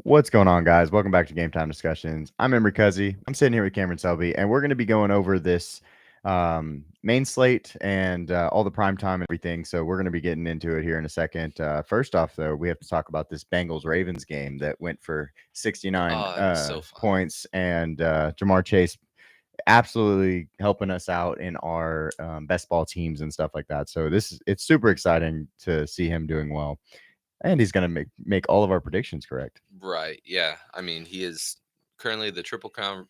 What's going on, guys? Welcome back to Game Time Discussions. I'm Emery Cuzzy. I'm sitting here with Cameron Selby, and we're going to be going over this main slate and all the prime time and everything. So we're going to be getting into it here in a second. First off, though, we have to talk about this Bengals-Ravens game that went for 69 Oh, it was so fun. points, and Jamar Chase absolutely helping us out in our best ball teams and stuff like that. So it's super exciting to see him doing well. And he's going to make all of our predictions correct. Right. Yeah. I mean, he is currently the Triple Crown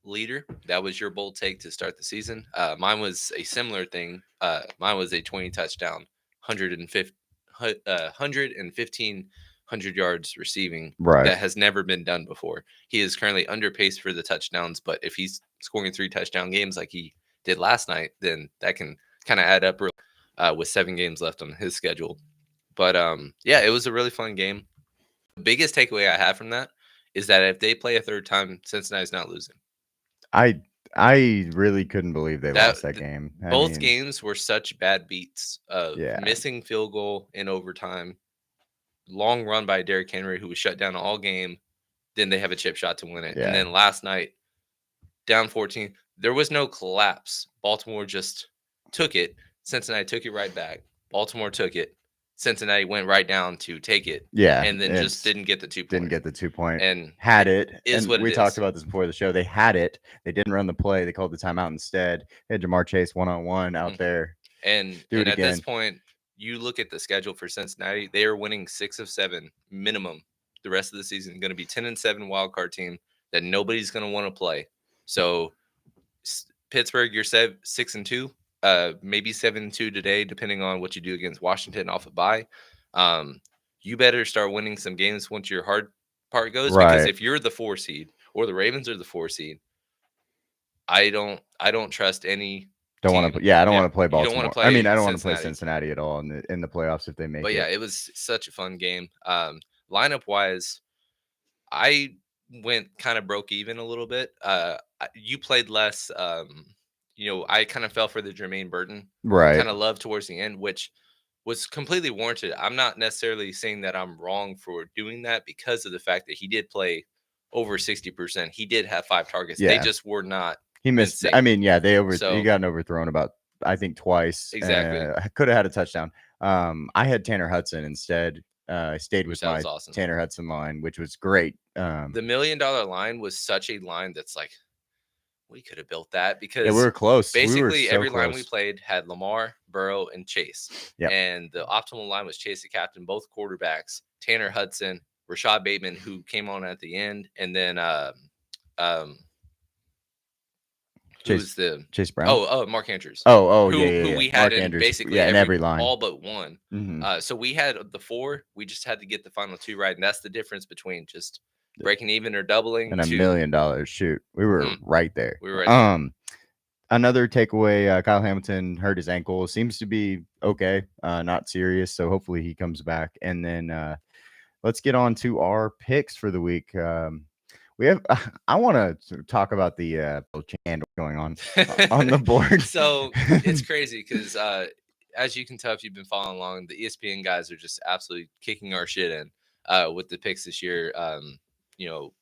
leader. That was your bold take to start the season. Mine was a similar thing. Mine was a 20 touchdown, 100 yards receiving. Right. That has never been done before. He is currently under pace for the touchdowns, but if he's scoring 3 touchdown games like he did last night, then that can kind of add up with 7 games left on his schedule. But yeah, it was a really fun game. The biggest takeaway I have from that is that if they play a third time, Cincinnati's not losing. I really couldn't believe they lost that game. Both games were such bad beats of Yeah. missing field goal in overtime, long run by Derrick Henry, who was shut down all game. Then they have a chip shot to win it. Yeah. And then last night, down 14, there was no collapse. Baltimore just took it. Cincinnati took it right back. Baltimore took it. Cincinnati went right down to take it. Yeah. And then just didn't get the 2 point. Didn't get the 2 point. And had it. Is and what we it talked is. about this before the show. They had it. They didn't run the play. They called the timeout instead. They had Jamar Chase one-on-one out there. And at this point, you look at the schedule for Cincinnati, they are winning 6 of 7 minimum the rest of the season. Going to be 10-7 wild card team that nobody's going to want to play. So Pittsburgh, you're 6-2, maybe 7-2 today, depending on what you do against Washington off a bye. You better start winning some games once your hard part goes, because if you're the 4 seed or the Ravens are the 4 seed, I don't trust any. I don't want to play Baltimore. You don't want to play. I mean, I don't want to play Cincinnati at all in the playoffs if they make it. But yeah, it was such a fun game. Lineup wise, I went kind of broke even a little bit. You played less. I kind of fell for the Jermaine Burton kind of love towards the end, which was completely warranted. I'm not necessarily saying that I'm wrong for doing that because of the fact that he did play over 60%. He did have 5 targets. Yeah. They just were not. He missed. Insane. I mean, yeah, he got overthrown about, I think, twice. Exactly. Could have had a touchdown. I had Tanner Hudson instead. I stayed with my awesome. Tanner Hudson line, which was great. The $1 million line was such a line that's like, we could have built that because we were close. Basically, every line we played had Lamar, Burrow, and Chase. Yep. And the optimal line was Chase, the captain, both quarterbacks, Tanner Hudson, Rashad Bateman, who came on at the end, and then Chase Brown? Oh, Mark Andrews. Who we had in basically every line, all but one. Mm-hmm. So we had the 4. We just had to get the final 2 right, and that's the difference between just breaking even or doubling and $1 million. Shoot, we were right there. We were right there. Another takeaway: Kyle Hamilton hurt his ankle. Seems to be okay, not serious. So hopefully he comes back. And then let's get on to our picks for the week. We have. I want to talk about the chant going on the board. So it's crazy because, as you can tell if you've been following along, the ESPN guys are just absolutely kicking our shit in with the picks this year.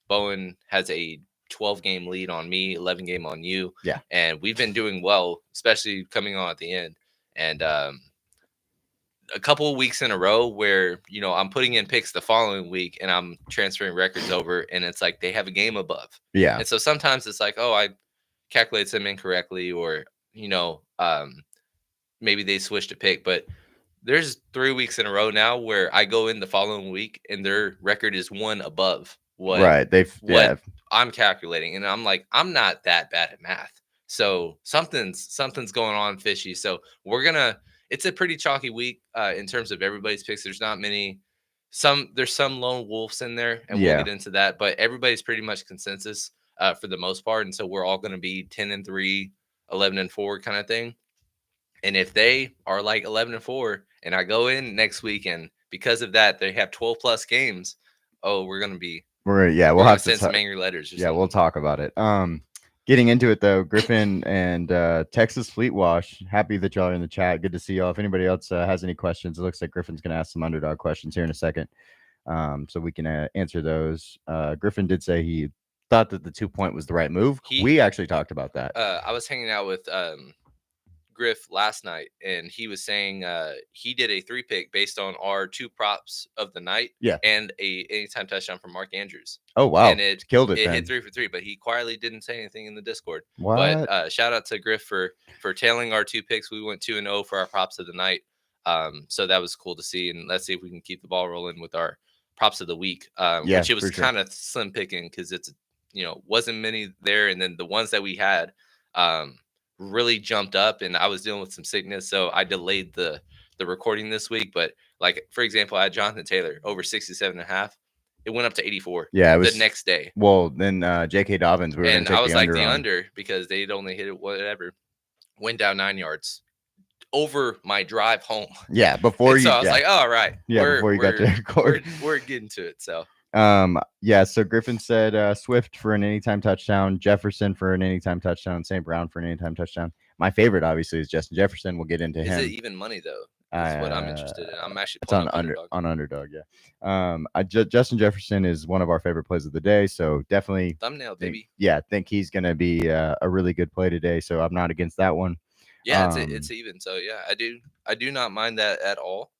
Bowen has a 12-game lead on me, 11-game on you. Yeah, and we've been doing well, especially coming on at the end. And a couple of weeks in a row where, I'm putting in picks the following week and I'm transferring records over and it's like they have a game above. Yeah. And so sometimes it's like, oh, I calculated them incorrectly or, maybe they switched a pick. But there's 3 weeks in a row now where I go in the following week and their record is 1 above what I'm calculating. And I'm like, I'm not that bad at math. So something's going on fishy. So it's a pretty chalky week in terms of everybody's picks. There's not many. There's some lone wolves in there, and we'll get into that. But everybody's pretty much consensus for the most part, and so we're all going to be 10-3, 11-4 kind of thing. And if they are like 11-4, and I go in next week, and because of that they have 12 plus games, we'll have to send some angry letters. We'll talk about it. Getting into it though, Griffin and Texas Fleet Wash. Happy that y'all are in the chat. Good to see y'all. If anybody else has any questions, it looks like Griffin's going to ask some underdog questions here in a second. So we can answer those. Griffin did say he thought that the 2-point was the right move. We actually talked about that. I was hanging out with Griff last night, and he was saying he did a 3-pick based on our 2 props of the night, and a anytime touchdown from Mark Andrews. Oh wow, and it killed it. It then hit 3 for 3, but he quietly didn't say anything in the Discord. What? But shout out to Griff for tailing our 2 picks. We went 2-0 for our props of the night. So that was cool to see, and let's see if we can keep the ball rolling with our props of the week. Which it was kind of slim picking because it's wasn't many there, and then the ones that we had really jumped up, and I was dealing with some sickness, so I delayed the recording this week. But like, for example, I had Jonathan Taylor over 67.5. It went up to 84. Yeah, it was the next day. Well, then J.K. Dobbins, we were going to take I was the like under the on. under because they'd only hit it whatever. Went down 9 yards over my drive home. Yeah, before you. So I was like, oh, all right. Yeah, before you got to record. We're getting to it. So. Yeah, so Griffin said Swift for an anytime touchdown, Jefferson for an anytime touchdown, St. Brown for an anytime touchdown. My favorite, obviously, is Justin Jefferson. We'll get into him. Is it even money, though? That's what I'm interested in. I'm actually it's on underdog. Yeah. Justin Jefferson is one of our favorite plays of the day, so definitely thumbnail, baby. Think he's going to be a really good play today. So I'm not against that one. Yeah, it's even. So yeah, I do not mind that at all.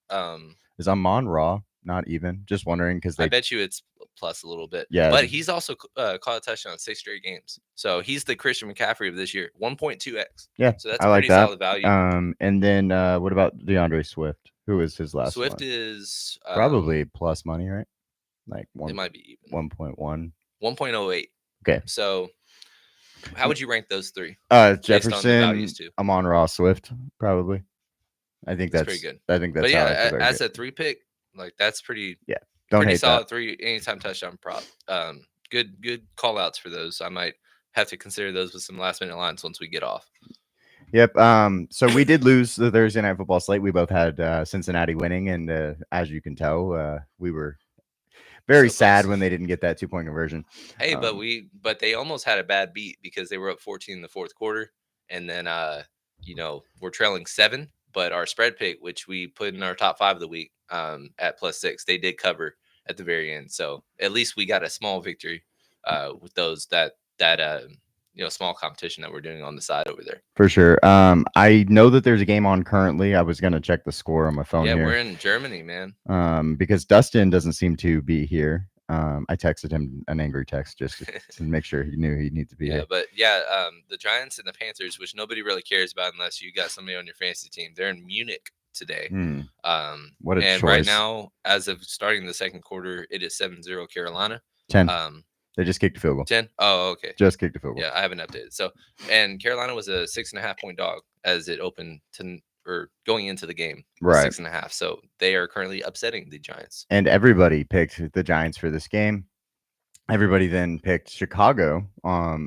Is Amon-Ra not even? Just wondering because I bet you it's plus a little bit. Yeah, but he's also caught a touchdown in 6 straight games. So he's the Christian McCaffrey of this year, 1.2x. Yeah, so that's pretty solid value. And then what about DeAndre Swift? Who is his last Swift one? is probably plus money, right? Like it might be even 1.1, 1.08. Okay. So how would you rank those 3? Jefferson, Amon-Ra, Swift, probably. I think that's pretty good. I think that's. But yeah, as a 3-pick, like that's pretty. Yeah, don't pretty hate solid that. 3 anytime touchdown prop. Good call outs for those. I might have to consider those with some last minute lines once we get off. Yep. So we did lose the Thursday night football slate. We both had Cincinnati winning, and as you can tell, we were very sad when they didn't get that 2-point conversion. Hey, but they almost had a bad beat because they were up 14 in the fourth quarter, and then we're trailing 7. But our spread pick, which we put in our top 5 of the week, at +6, they did cover at the very end. So at least we got a small victory with those that small competition that we're doing on the side over there. For sure. I know that there's a game on currently. I was gonna check the score on my phone. Yeah, here. We're in Germany, man. Because Dustin doesn't seem to be here. I texted him an angry text just to make sure he knew he needed to be here. But the Giants and the Panthers, which nobody really cares about unless you got somebody on your fantasy team, they're in Munich today. What a choice. Right now, as of starting the second quarter, it is 7-0 Carolina. 10. They just kicked a field goal. 10? Oh, okay. Just kicked a field goal. Yeah, I haven't updated. So, and Carolina was a 6.5-point dog as it opened going into the game. Right. 6.5. So they are currently upsetting the Giants. And everybody picked the Giants for this game. Everybody then picked Chicago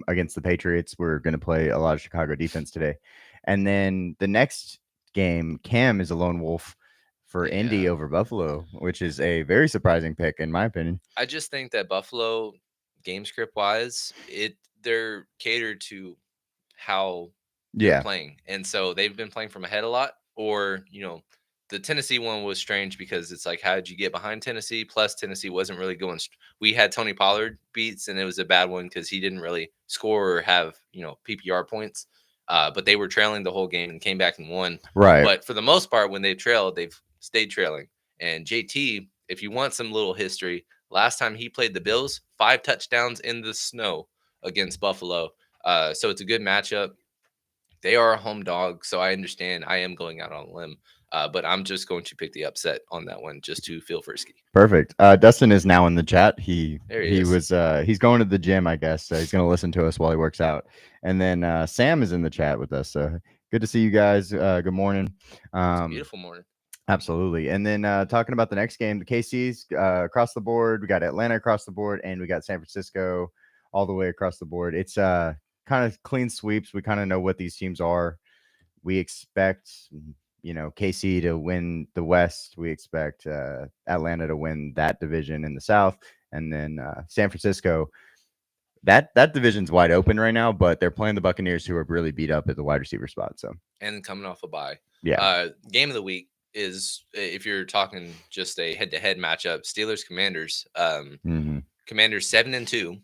against the Patriots. We're going to play a lot of Chicago defense today. And then the next game, Cam is a lone wolf for Indy over Buffalo, which is a very surprising pick in my opinion. I just think that Buffalo, game script wise, they're catered to how they're playing, and so they've been playing from ahead a lot. Or the Tennessee one was strange because it's like, how did you get behind Tennessee? Plus Tennessee wasn't really going. We had Tony Pollard beats, and it was a bad one because he didn't really score or have PPR points. But they were trailing the whole game and came back and won. Right. But for the most part, when they've trailed, they've stayed trailing. And JT, if you want some little history, last time he played the Bills, 5 touchdowns in the snow against Buffalo. So it's a good matchup. They are a home dog, so I understand. I am going out on a limb, but I'm just going to pick the upset on that one just to feel frisky. Perfect. Dustin is now in the chat. He's going to the gym, I guess. He's going to listen to us while he works out. And then Sam is in the chat with us. So good to see you guys. Good morning. It's a beautiful morning. Absolutely. And then talking about the next game, the KC's across the board. We got Atlanta across the board, and we got San Francisco all the way across the board. It's kind of clean sweeps. We kind of know what these teams are. We expect, KC to win the West. We expect Atlanta to win that division in the South. And then San Francisco, that division's wide open right now, but they're playing the Buccaneers, who are really beat up at the wide receiver spot. So, and coming off a bye. Yeah. Game of the week is, if you're talking just a head-to-head matchup, Steelers Commanders. Mm-hmm. Commanders 7-2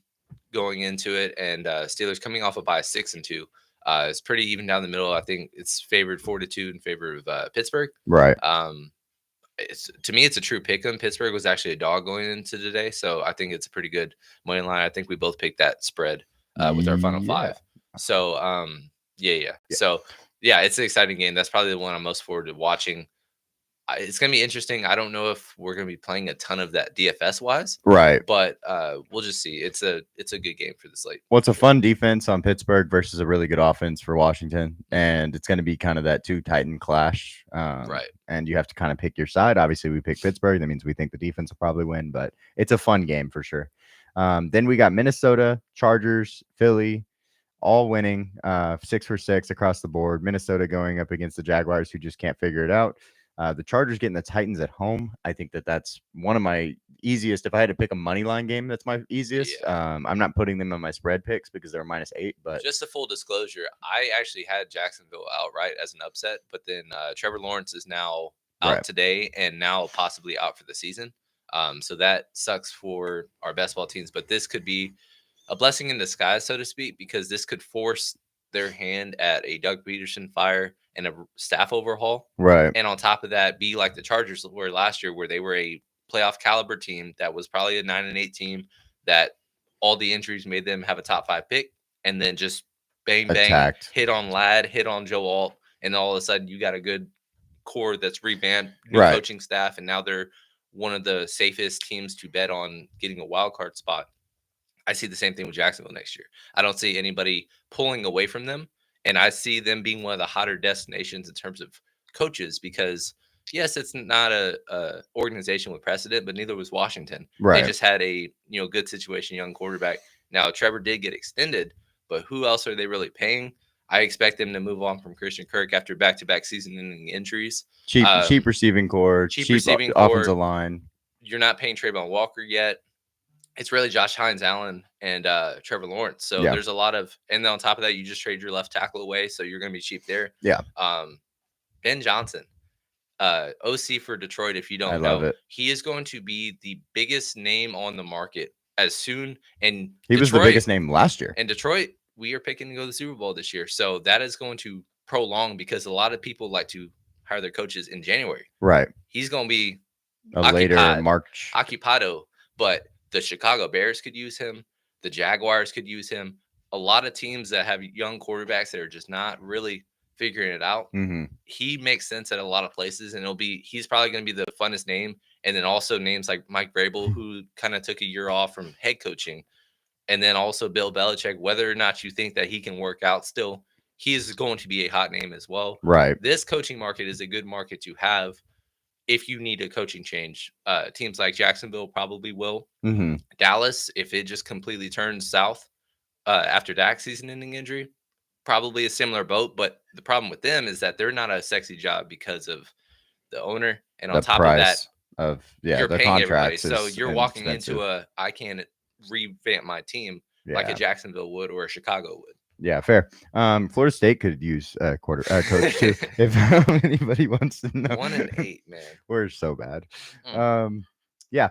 going into it, and Steelers coming off a bye 6-2. It's pretty even down the middle. I think it's favored 4-2 in favor of Pittsburgh. Right. To me, it's a true pick 'em. Pittsburgh was actually a dog going into today, so I think it's a pretty good money line. I think we both picked that spread with our final five. So yeah. So yeah, it's an exciting game. That's probably the one I'm most forward to watching. It's going to be interesting. I don't know if we're going to be playing a ton of that DFS wise, right? But we'll just see. It's a good game for the slate. Well, it's a fun defense on Pittsburgh versus a really good offense for Washington, and it's going to be kind of that two Titan clash, right? And you have to kind of pick your side. Obviously, we pick Pittsburgh. That means we think the defense will probably win, but it's a fun game for sure. Then we got Minnesota, Chargers, Philly, all winning 6 for 6 across the board. Minnesota going up against the Jaguars, who just can't figure it out. The Chargers getting the Titans at home. I think that's one of my easiest. If I had to pick a money line game, that's my easiest. Yeah. I'm not putting them on my spread picks because they're -8. But just a full disclosure, I actually had Jacksonville outright as an upset, but then Trevor Lawrence is now out today and now possibly out for the season. So that sucks for our best ball teams. But this could be a blessing in disguise, so to speak, because this could force their hand at a Doug Peterson fire and a staff overhaul. Right. And on top of that, be like the Chargers were last year, where they were a playoff caliber team that was probably a 9-8 team that all the injuries made them have a top 5 pick, and then just bang, hit on Ladd, hit on Joe Alt, and all of a sudden you got a good core that's revamped, new coaching staff, and now they're one of the safest teams to bet on getting a wild card spot. I see the same thing with Jacksonville next year. I don't see anybody pulling away from them. And I see them being one of the hotter destinations in terms of coaches because, yes, it's not a organization with precedent, but neither was Washington. They just had a good situation, young quarterback. Now, Trevor did get extended, but who else are they really paying? I expect them to move on from Christian Kirk after back-to-back season-ending injuries. Cheap receiving core, cheap receiving offensive line. You're not paying Trayvon Walker yet. It's really Josh Hines, Allen, and Trevor Lawrence. So there's a lot of, and then on top of that, you just trade your left tackle away, so you're going to be cheap there. Yeah. Ben Johnson, OC for Detroit. If you don't know, he is going to be the biggest name on the market as soon. And he was the biggest name last year. And Detroit, we are picking to go to the Super Bowl this year, so that is going to prolong because a lot of people like to hire their coaches in January. Right. He's going to be later March. Occupado, but the Chicago Bears could use him. The Jaguars could use him. A lot of teams that have young quarterbacks that are just not really figuring it out. Mm-hmm. He makes sense at a lot of places, and he's probably going to be the funnest name. And then also names like Mike Vrabel, who kind of took a year off from head coaching. And then also Bill Belichick, whether or not you think that he can work out still, he is going to be a hot name as well. Right. This coaching market is a good market to have. If you need a coaching change, teams like Jacksonville probably will. Mm-hmm. Dallas, if it just completely turns south after Dak's season-ending injury, probably a similar boat. But the problem with them is that they're not a sexy job because of the owner, and on top of that, you're paying everybody. So you're walking into I can't revamp my team like a Jacksonville would or a Chicago would. Yeah, fair. Florida State could use a coach too if anybody wants to know. 1-8, man. We're so bad. Yeah.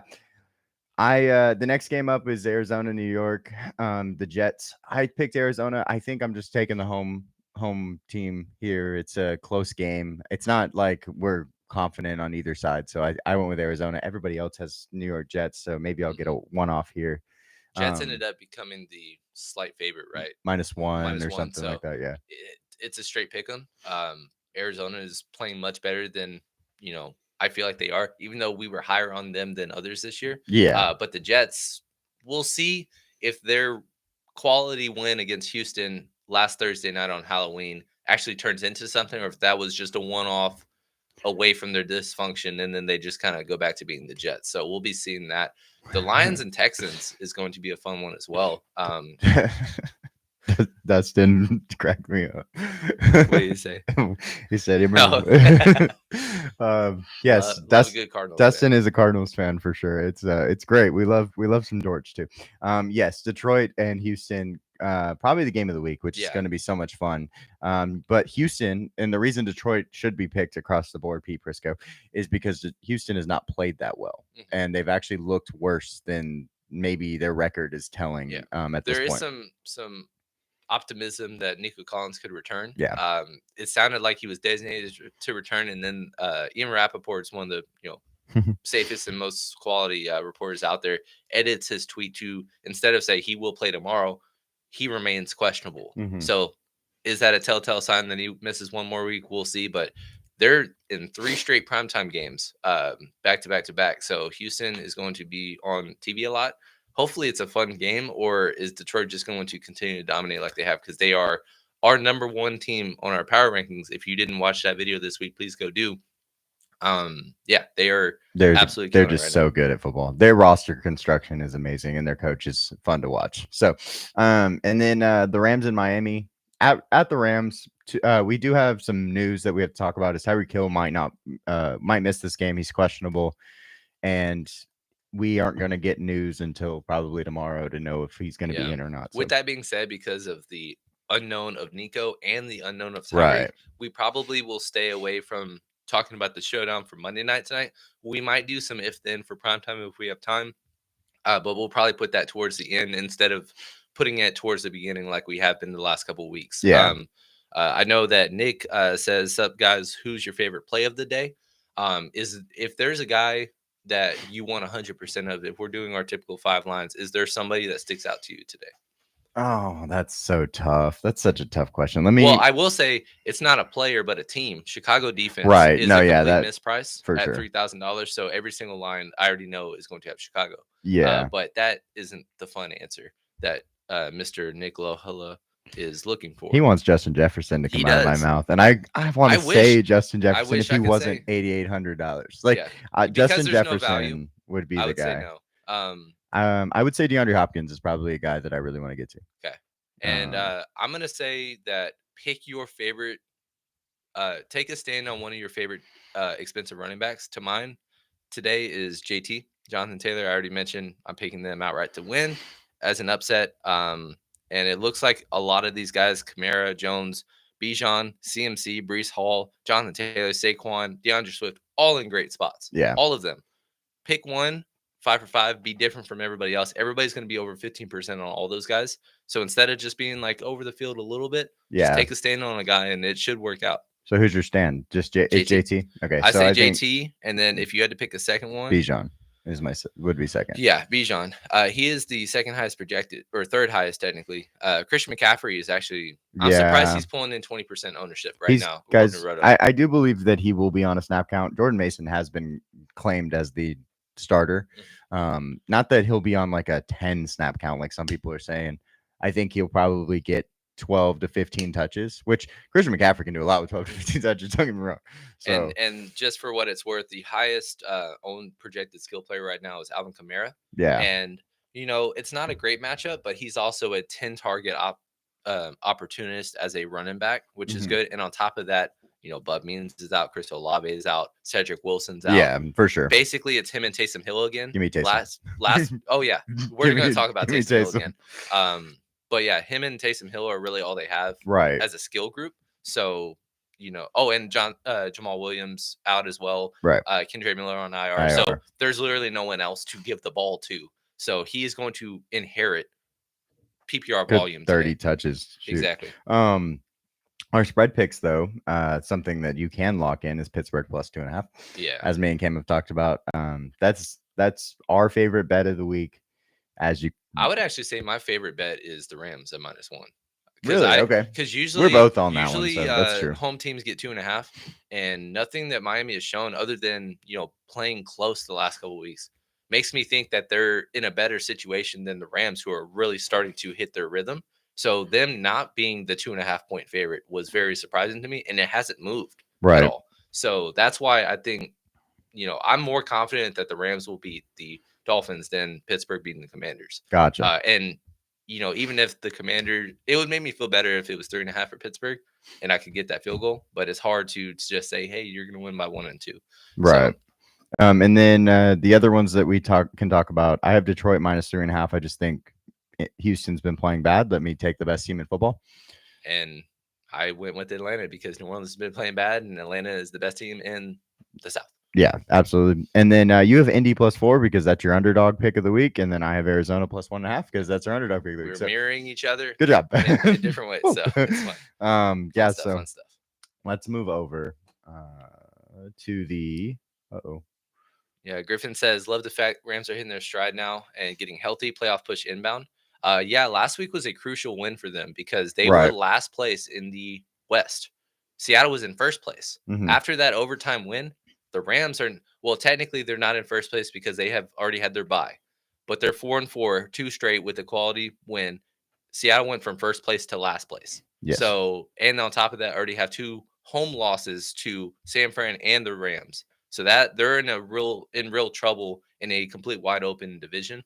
The next game up is Arizona, New York. The Jets. I picked Arizona. I think I'm just taking the home team here. It's a close game. It's not like we're confident on either side. So I went with Arizona. Everybody else has New York Jets, so maybe I'll get a one-off here. Jets ended up becoming the slight favorite, right? -1 or something like that. Yeah, it's a straight pick 'em. Arizona is playing much better than I feel like they are, even though we were higher on them than others this year. Yeah, but the Jets, we'll see if their quality win against Houston last Thursday night on Halloween actually turns into something, or if that was just a one-off away from their dysfunction, and then they just kind of go back to being the Jets. So we'll be seeing that. The Lions and Texans is going to be a fun one as well. Dustin cracked me up. What did he say? He said, yes, Dustin is a Cardinals fan for sure. It's great. We love some Dortch too. Yes, Detroit and Houston. probably the game of the week, which is going to be so much fun. But Houston, and the reason Detroit should be picked across the board, Pete Prisco, is because Houston has not played that well, and they've actually looked worse than maybe their record is telling. At this point, there is some optimism that Nico Collins could return. Yeah. It sounded like he was designated to return, and then Ian Rappaport is one of the safest and most quality reporters out there. Edits his tweet to, instead of say he will play tomorrow, he remains questionable. So is that a telltale sign that he misses one more week? We'll see. But they're in 3 straight primetime games, back to back to back. So Houston is going to be on TV a lot. Hopefully it's a fun game, or is Detroit just going to continue to dominate like they have? Because they are our number 1 team on our power rankings. If you didn't watch that video this week, please go do. They're absolutely they're just so good at football. Their roster construction is amazing, and their coach is fun to watch. So, and then the Rams in Miami. At the Rams, we do have some news that we have to talk about. Is Tyreek Hill might miss this game. He's questionable, and we aren't going to get news until probably tomorrow to know if he's going to be in or not. So. With that being said, because of the unknown of Nico and the unknown of Tyreek, we probably will stay away from talking about the showdown for Monday night tonight. We might do some if then for primetime if we have time, but we'll probably put that towards the end instead of putting it towards the beginning like we have been the last couple of weeks. I know that Nick says, "Sup guys, who's your favorite play of the day?" Is if there's a guy that you want 100% of, if we're doing our typical 5 lines, is there somebody that sticks out to you today? Oh, that's so tough. That's such a tough question. Well, I will say it's not a player, but a team. Chicago defense is a complete misprice at $3,000. So every single line I already know is going to have Chicago. Yeah. But that isn't the fun answer that Mr. Nick Lohala is looking for. He wants Justin Jefferson to come out of my mouth, and I want to say Justin Jefferson if he wasn't $8,800. Like Justin Jefferson would be the guy. I would say DeAndre Hopkins is probably a guy that I really want to get to. Okay, and I'm gonna say that pick your favorite. Take a stand on one of your favorite expensive running backs. To mine today is JT Jonathan Taylor. I already mentioned I'm picking them outright to win as an upset. And it looks like a lot of these guys, Kamara, Jones, Bijan, CMC, Breece Hall, Jonathan Taylor, Saquon, DeAndre Swift, all in great spots. Yeah. All of them. Pick one, 5 for 5, be different from everybody else. Everybody's going to be over 15% on all those guys. So instead of just being like over the field a little bit, just take a stand on a guy and it should work out. So who's your stand? Just JT? Okay. I say JT. And then if you had to pick a second one, Bijan would be second. Yeah, Bijan. He is the second highest projected, or third highest technically. Christian McCaffrey is actually. I'm surprised he's pulling in 20% ownership now. Guys, I do believe that he will be on a snap count. Jordan Mason has been claimed as the starter. Not that he'll be on like a 10 snap count like some people are saying. I think he'll probably get 12 to 15 touches, which Christian McCaffrey can do a lot with 12 to 15 touches. Don't get me wrong. So, and just for what it's worth, the highest owned projected skill player right now is Alvin Kamara. Yeah. And, it's not a great matchup, but he's also a 10 target opportunist as a running back, which is good. And on top of that, Bud Means is out, Chris Olave is out, Cedric Wilson's out. Yeah, for sure. Basically, it's him and Taysom Hill again. Give me Taysom. Last. Oh yeah, we're going to talk about Taysom Hill again. But yeah, him and Taysom Hill are really all they have as a skill group. So, and Jamal Williams out as well. Right. Kendra Miller on IR. So there's literally no one else to give the ball to. So he is going to inherit PPR volume. 30 touches. Shoot. Exactly. Our spread picks, though, something that you can lock in is Pittsburgh plus 2.5. Yeah. As me and Cam have talked about. That's our favorite bet of the week. I would actually say my favorite bet is the Rams at -1. Really? Okay. Because usually we're both on that one. So that's true. Home teams get 2.5, and nothing that Miami has shown other than playing close the last couple of weeks makes me think that they're in a better situation than the Rams, who are really starting to hit their rhythm. So them not being the 2.5 point favorite was very surprising to me, and it hasn't moved at all. So that's why I think I'm more confident that the Rams will beat the Dolphins than Pittsburgh beating the Commanders. Gotcha. And even if the Commander, it would make me feel better if it was 3.5 for Pittsburgh and I could get that field goal. But it's hard to just say, hey, you're going to win by 1 and 2. Right. And then the other ones that we can talk about, I have Detroit -3.5. I just think Houston's been playing bad. Let me take the best team in football. And I went with Atlanta because New Orleans has been playing bad, and Atlanta is the best team in the South. Yeah, absolutely. And then you have Indy +4 because that's your underdog pick of the week, and then I have Arizona +1.5 because that's our underdog pick of the week. We're mirroring each other. Good job. in different ways, so it's fun. Yeah, fun stuff. Let's move over to the. Yeah, Griffin says, love the fact Rams are hitting their stride now and getting healthy. Playoff push inbound. Yeah, last week was a crucial win for them because they were last place in the West. Seattle was in first place. Mm-hmm. After that overtime win, the Rams are, well, technically they're not in first place because they have already had their bye, but they're 4-4, 2 straight with a quality win. Seattle went from first place to last place. Yes. So, and on top of that, already have 2 home losses to San Fran and the Rams. So that they're in real trouble in a complete wide open division.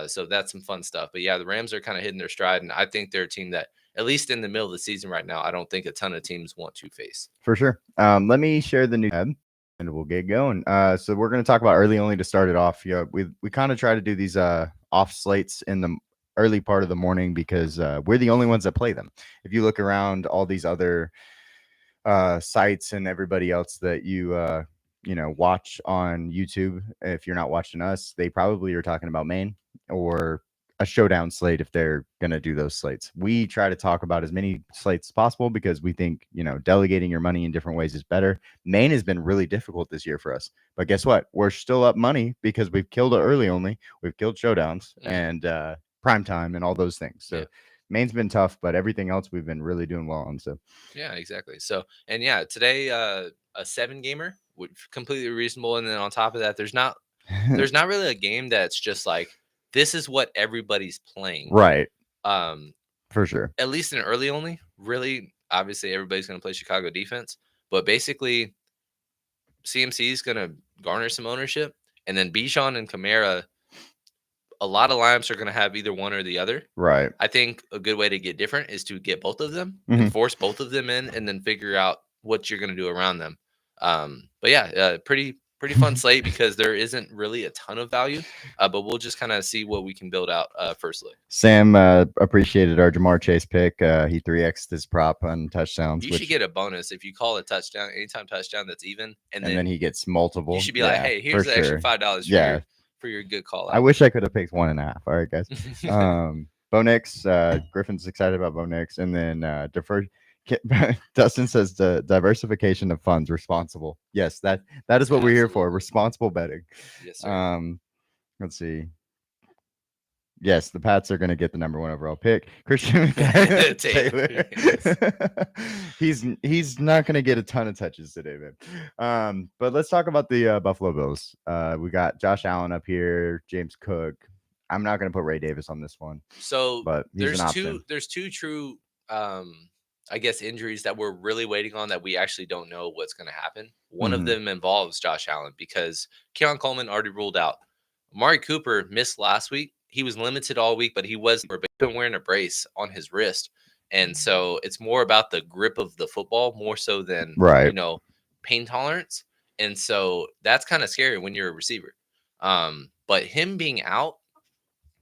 So that's some fun stuff. But yeah, the Rams are kind of hitting their stride, and I think they're a team that, at least in the middle of the season right now, I don't think a ton of teams want to face. For sure. Let me share the new tab, and we'll get going. So we're going to talk about early only to start it off. Yeah, we kind of try to do these off slates in the early part of the morning because we're the only ones that play them. If you look around all these other sites and everybody else that you watch on YouTube, if you're not watching us, they probably are talking about Maine or a showdown slate if they're going to do those slates. We try to talk about as many slates as possible because we think, delegating your money in different ways is better. Maine has been really difficult this year for us, but guess what? We're still up money because we've killed it early only. We've killed showdowns and prime time and all those things. So Maine's been tough, but everything else we've been really doing well on. So yeah, exactly. So, and yeah, today a 7-gamer would completely reasonable. And then on top of that, there's not really a game that's just like, this is what everybody's playing. Right. For sure. At least in early only, really, obviously everybody's going to play Chicago defense, but basically CMC is going to garner some ownership, and then Bijan and Kamara, a lot of lineups are going to have either one or the other. Right. I think a good way to get different is to get both of them and force both of them in, and then figure out what you're going to do around them. But yeah, pretty fun slate because there isn't really a ton of value, but we'll just kind of see what we can build out firstly. Sam appreciated our Jamar Chase pick. He 3x'd his prop on touchdowns. You should get a bonus if you call a touchdown, anytime touchdown that's even, and then he gets multiple. You should be like, hey, here's the extra $5 for your good call out. I wish I could have picked 1.5. All right, guys. Bo Nix, Griffin's excited about Bo Nix, and then deferred. Dustin says the diversification of funds, responsible. Yes, that is what we're here for. Responsible betting. Yes, sir. Let's see. Yes, the Pats are going to get the number 1 overall pick. Christian Taylor. He's not going to get a ton of touches today, man. But let's talk about the Buffalo Bills. We got Josh Allen up here, James Cook. I'm not going to put Ray Davis on this one. So, but there's two true I guess injuries that we're really waiting on that we actually don't know what's going to happen. One of them involves Josh Allen because Keon Coleman already ruled out. Amari Cooper missed last week. He was limited all week, but he was been wearing a brace on his wrist. And so it's more about the grip of the football more so than, pain tolerance. And so that's kind of scary when you're a receiver. But him being out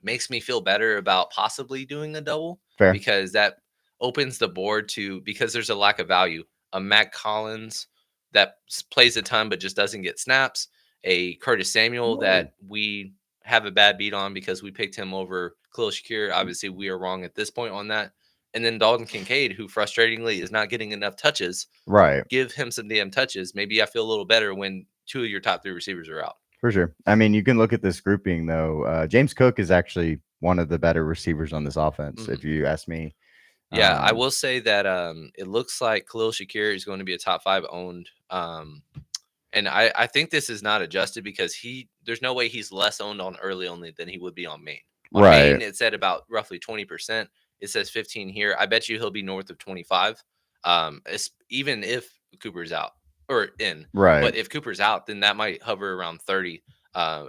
makes me feel better about possibly doing a double. Fair. Because that opens the board to, because there's a lack of value. A Matt Collins that plays a ton but just doesn't get snaps. A Curtis Samuel that we have a bad beat on because we picked him over Khalil Shakir. Obviously, we are wrong at this point on that. And then Dalton Kincaid, who frustratingly is not getting enough touches. Right. Give him some damn touches. Maybe I feel a little better when 2 of your top 3 receivers are out. For sure. I mean, you can look at this grouping, though. James Cook is actually one of the better receivers on this offense, if you ask me. Yeah, I will say that it looks like Khalil Shakir is going to be a top 5 owned. And I think this is not adjusted because there's no way he's less owned on early only than he would be on Maine. On Maine, it's at about roughly 20%. It says 15 here. I bet you he'll be north of 25. Even if Cooper's out or in. Right. But if Cooper's out, then that might hover around 30.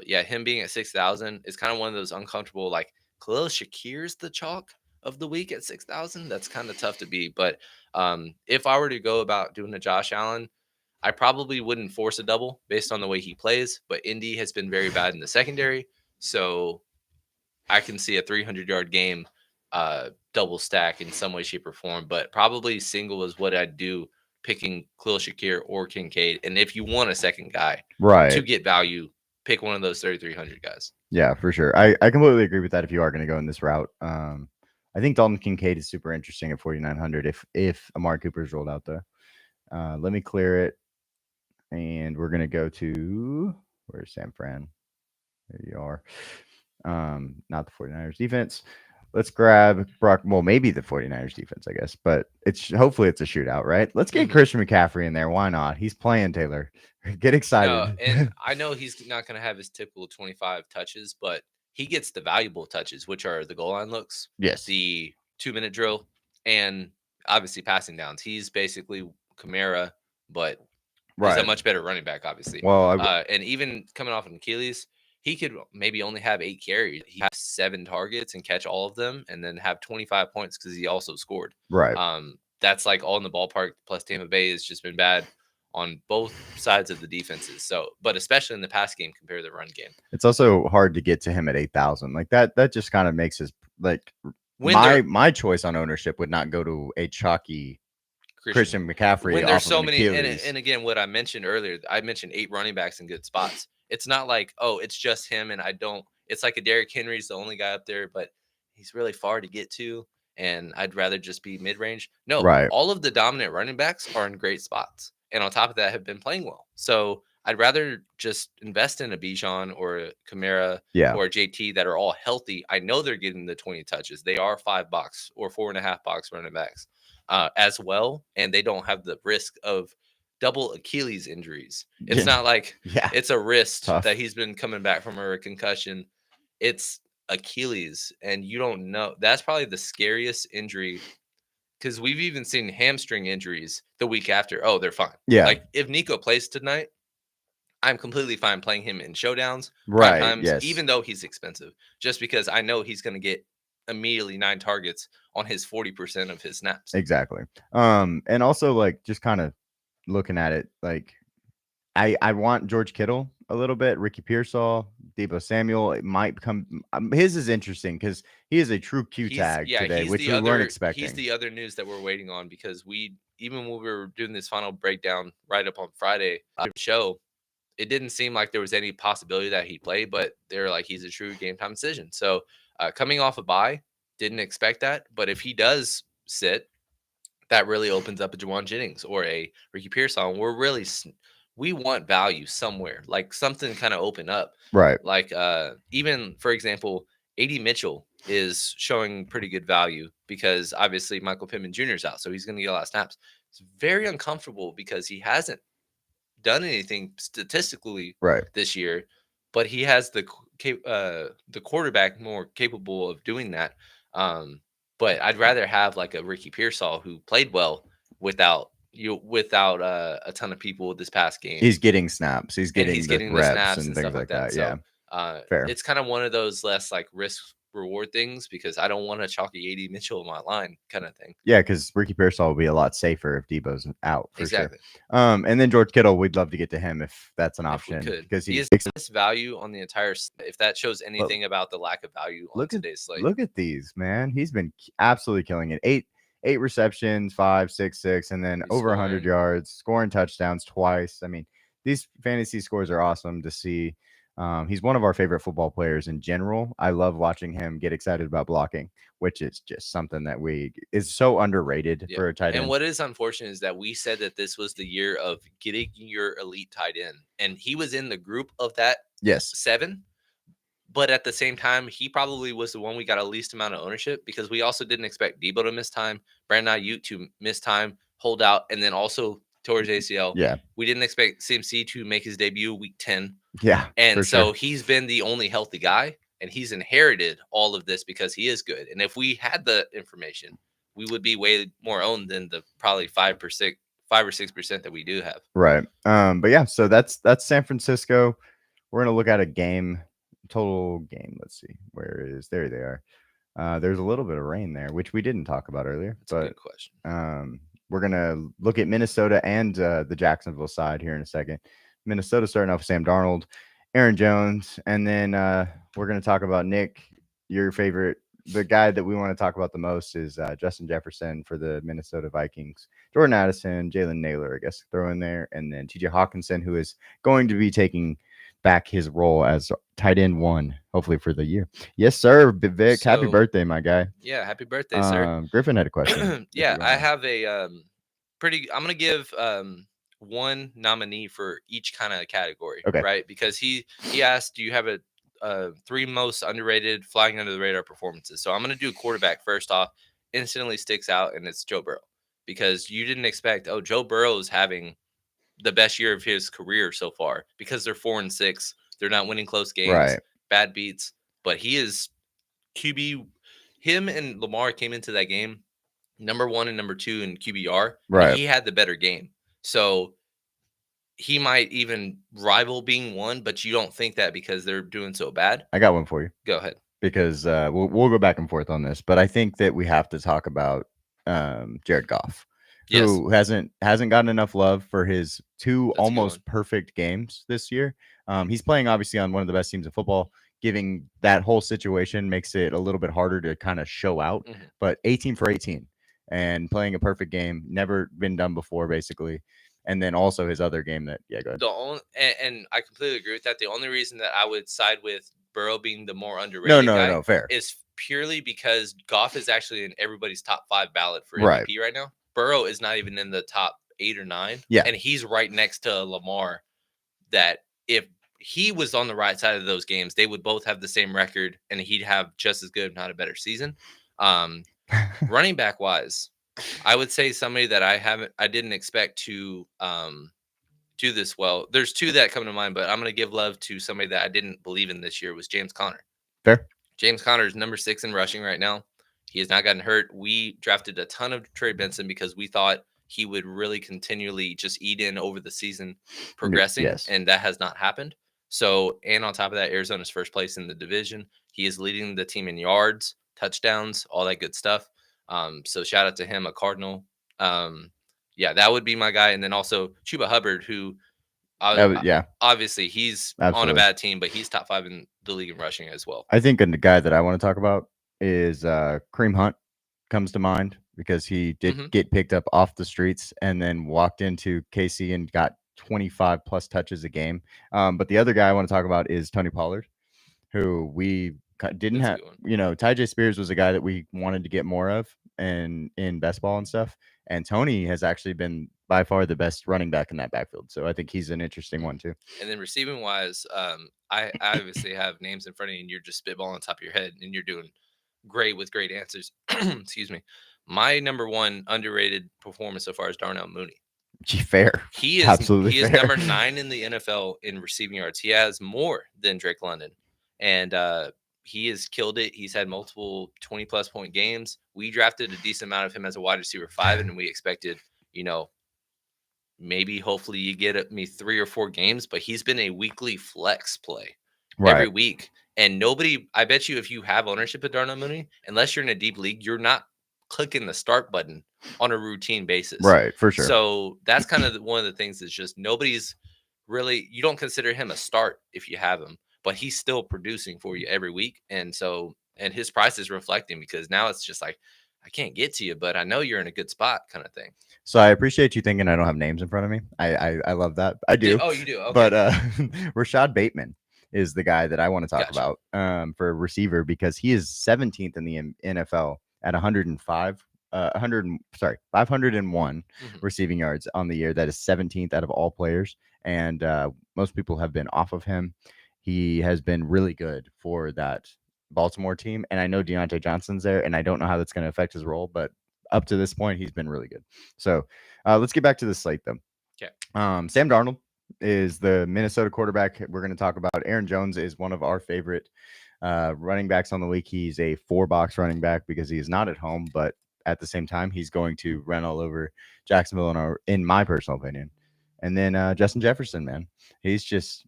Him being at 6,000 is kind of one of those uncomfortable, like Khalil Shakir's the chalk of the week at 6,000. That's kind of tough to beat. But if I were to go about doing a Josh Allen, I probably wouldn't force a double based on the way he plays, but Indy has been very bad in the secondary. So I can see a 300-yard game double stack in some way, shape, or form, but probably single is what I'd do, picking Khalil Shakir or Kincaid. And if you want a second guy to get value, pick one of those 3,300 guys. Yeah, for sure. I completely agree with that if you are going to go in this route. I think Dalton Kincaid is super interesting at 4,900 if Amari Cooper is rolled out, though. Let me clear it. And we're going to go to, where's San Fran? There you are. Not the 49ers defense. Let's grab Brock. Well, maybe the 49ers defense, I guess, but hopefully it's a shootout, right? Let's get Christian McCaffrey in there. Why not? He's playing, Taylor. Get excited. No, and I know he's not going to have his typical 25 touches, but he gets the valuable touches, which are the goal line looks, yes, the 2-minute drill, and obviously passing downs. He's basically Kamara, but he's a much better running back, obviously. Well, and even coming off an Achilles, he could maybe only have 8 carries. He has 7 targets and catch all of them, and then have 25 points because he also scored. Right. That's like all in the ballpark. Plus, Tampa Bay has just been bad on both sides of the defenses. So, but especially in the pass game compared to the run game. It's also hard to get to him at 8,000. Like that just kind of makes his like my choice on ownership would not go to a chalky Christian McCaffrey. When there's so many, and again, what I mentioned earlier, I mentioned 8 running backs in good spots. It's not like, oh, it's just him, and it's like a Derrick Henry's the only guy up there, but he's really far to get to, and I'd rather just be mid-range. No, all of the dominant running backs are in great spots, and on top of that, have been playing well. So I'd rather just invest in a Bijan or a Kamara or a JT that are all healthy. I know they're getting the 20 touches. They are 5 box or 4.5 box running backs as well, and they don't have the risk of double Achilles injuries. It's not like it's a wrist that he's been coming back from, or a concussion. It's Achilles, and you don't know. That's probably the scariest injury, because we've even seen hamstring injuries the week after. Oh, they're fine. Yeah. Like if Nico plays tonight, I'm completely fine playing him in showdowns, prime times, even though he's expensive, just because I know he's going to get immediately 9 targets on his 40% of his snaps. Exactly. And also like just kind of looking at it, like I want George Kittle a little bit, Ricky Pearsall, Deebo Samuel. It might become his is interesting because he is a true Q tag today, which we weren't expecting. He's the other news that we're waiting on, because even when we were doing this final breakdown right up on Friday show, it didn't seem like there was any possibility that he played, but they're like, he's a true game time decision. So coming off a bye, didn't expect that, but if he does sit, that really opens up a Juwan Jennings or a Ricky Pearsall. We want value somewhere, like something kind of open up. Right. Like even, for example, A.D. Mitchell is showing pretty good value because obviously Michael Pittman Jr. is out, so he's going to get a lot of snaps. It's very uncomfortable because he hasn't done anything statistically this year, but he has the quarterback more capable of doing that. But I'd rather have like a Ricky Pearsall who played well without a ton of people this past game. He's getting snaps. He's getting the reps snaps and things like that. So, fair. It's kind of one of those less like risk reward things, because I don't want a chalky A.D. Mitchell in my line kind of thing. Yeah, because Ricky Pearsall will be a lot safer if Debo's out. For sure. And then George Kittle, we'd love to get to him if that's an option, because he has value on the entire. If that shows anything about the lack of value on today's slate. Look at these, man. He's been absolutely killing it. Eight receptions, 5, 6, 6, and then over 100 yards, scoring touchdowns twice. I mean, these fantasy scores are awesome to see. He's one of our favorite football players in general. I love watching him get excited about blocking, which is just something that is so underrated for a tight end. And what is unfortunate is that we said that this was the year of getting your elite tight end, and he was in the group of that 7. But at the same time, he probably was the one we got the least amount of ownership, because we also didn't expect Debo to miss time, Brandon Ayuk to miss time, hold out, and then also towards ACL. Yeah. We didn't expect CMC to make his debut week 10. Yeah. And so he's been the only healthy guy, and he's inherited all of this because he is good. And if we had the information, we would be way more owned than the probably 5 or 6% that we do have. Right. But yeah, so that's San Francisco. We're going to look at a total game. Let's see. There they are. There's a little bit of rain there, which we didn't talk about earlier. That's a good question. We're going to look at Minnesota and the Jacksonville side here in a second. Minnesota starting off with Sam Darnold, Aaron Jones, and then we're going to talk about Nick. your favorite, the guy that we want to talk about the most is Justin Jefferson for the Minnesota Vikings. Jordan Addison, Jalen Naylor, I guess, throw in there, and then TJ Hawkinson, who is going to be taking back his role as tight end 1, hopefully for the year. Yes, sir, Vic. Happy birthday, my guy. Yeah, happy birthday, sir. Griffin had a question. Yeah, I have a I'm gonna give one nominee for each kind of category, okay, right? Because he asked, do you have a 3 most underrated flying under the radar performances? So I'm gonna do quarterback first off. Instantly sticks out, and it's Joe Burrow, because you didn't expect, Joe Burrow is having the best year of his career so far, because they're 4-6, they're not winning close games, right. bad beats, but he is QB. Him and Lamar came into that game number 1 and number 2 in QBR, right? And he had the better game, so he might even rival being 1. But you don't think that because they're doing so bad. I got one for you. Go ahead, because we'll go back and forth on this, but I think that we have to talk about Jared Goff, who hasn't gotten enough love for his 2 almost perfect games this year. He's playing obviously on one of the best teams in football. Giving that whole situation makes it a little bit harder to kind of show out. But 18 for 18 and playing a perfect game, never been done before, basically. And then also his other game that, go ahead. And I completely agree with that. The only reason that I would side with Burrow being the more underrated guy fair, is purely because Goff is actually in everybody's top 5 ballot for MVP right now. Burrow is not even in the top 8 or 9. Yeah. And he's right next to Lamar, that if he was on the right side of those games, they would both have the same record, and he'd have just as good, if not a better season. Running back wise, I would say somebody that I didn't expect to do this well. There's 2 that come to mind, but I'm going to give love to somebody that I didn't believe in this year, was James Conner. Fair. James Conner is number 6 in rushing right now. He has not gotten hurt. We drafted a ton of Trey Benson because we thought he would really continually just eat in over the season progressing, and that has not happened. So, and on top of that, Arizona's first place in the division. He is leading the team in yards, touchdowns, all that good stuff. So shout out to him, a Cardinal. Yeah, that would be my guy. And then also Chuba Hubbard, who obviously he's on a bad team, but he's top 5 in the league in rushing as well. I think the guy that I want to talk about is Kareem Hunt comes to mind, because he did get picked up off the streets and then walked into KC and got 25 plus touches a game. But the other guy I want to talk about is Tony Pollard, who we didn't have. Ty J. Spears was a guy that we wanted to get more of in best ball and stuff. And Tony has actually been by far the best running back in that backfield. So I think he's an interesting one too. And then receiving wise, I obviously have names in front of you, and you're just spitballing on top of your head, and you're doing great with great answers. Excuse me. My number 1 underrated performance so far is Darnell Mooney. Fair. He is absolutely. He is number 9 in the NFL in receiving yards. He has more than Drake London, and he has killed it. He's had multiple 20-plus point games. We drafted a decent amount of him as a wide receiver 5, and we expected, maybe hopefully you get me 3 or 4 games, but he's been a weekly flex play every week. And I bet you if you have ownership of Darnell Mooney, unless you're in a deep league, you're not clicking the start button on a routine basis. Right, for sure. So that's kind of one of the things is just nobody's really, you don't consider him a start if you have him, but he's still producing for you every week. And so, and his price is reflecting, because now it's just like, I can't get to you, but I know you're in a good spot kind of thing. So I appreciate you thinking I don't have names in front of me. I love that. I do. Oh, you do? Okay. But Rashad Bateman is the guy that I want to talk about for receiver, because he is 17th in the NFL at 501 receiving yards on the year. That is 17th out of all players. And most people have been off of him. He has been really good for that Baltimore team. And I know Deontay Johnson's there, and I don't know how that's going to affect his role, but up to this point, he's been really good. So let's get back to the slate, though. Okay. Sam Darnold is the Minnesota quarterback we're going to talk about. Aaron Jones is one of our favorite running backs on the week. He's a 4-box running back because he is not at home, but at the same time, he's going to run all over Jacksonville in my personal opinion. And then Justin Jefferson, man, he's just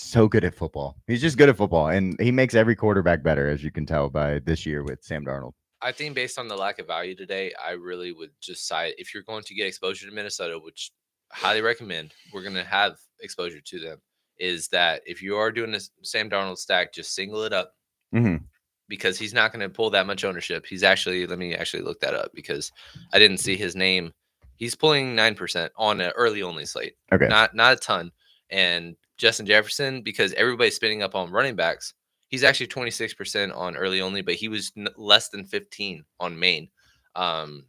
so good at football. He's just good at football, and he makes every quarterback better, as you can tell by this year with Sam Darnold. I think based on the lack of value today, I really would just side, if you're going to get exposure to Minnesota, which I highly recommend, we're going to have exposure to them, is that if you are doing this Sam Darnold stack, just single it up. because he's not going to pull that much ownership. He's actually, let me actually look that up because I didn't see his name. He's pulling 9% on an early only slate. Okay. Not a ton. And Justin Jefferson, because everybody's spinning up on running backs, he's actually 26% on early only, but he was less than 15 on main.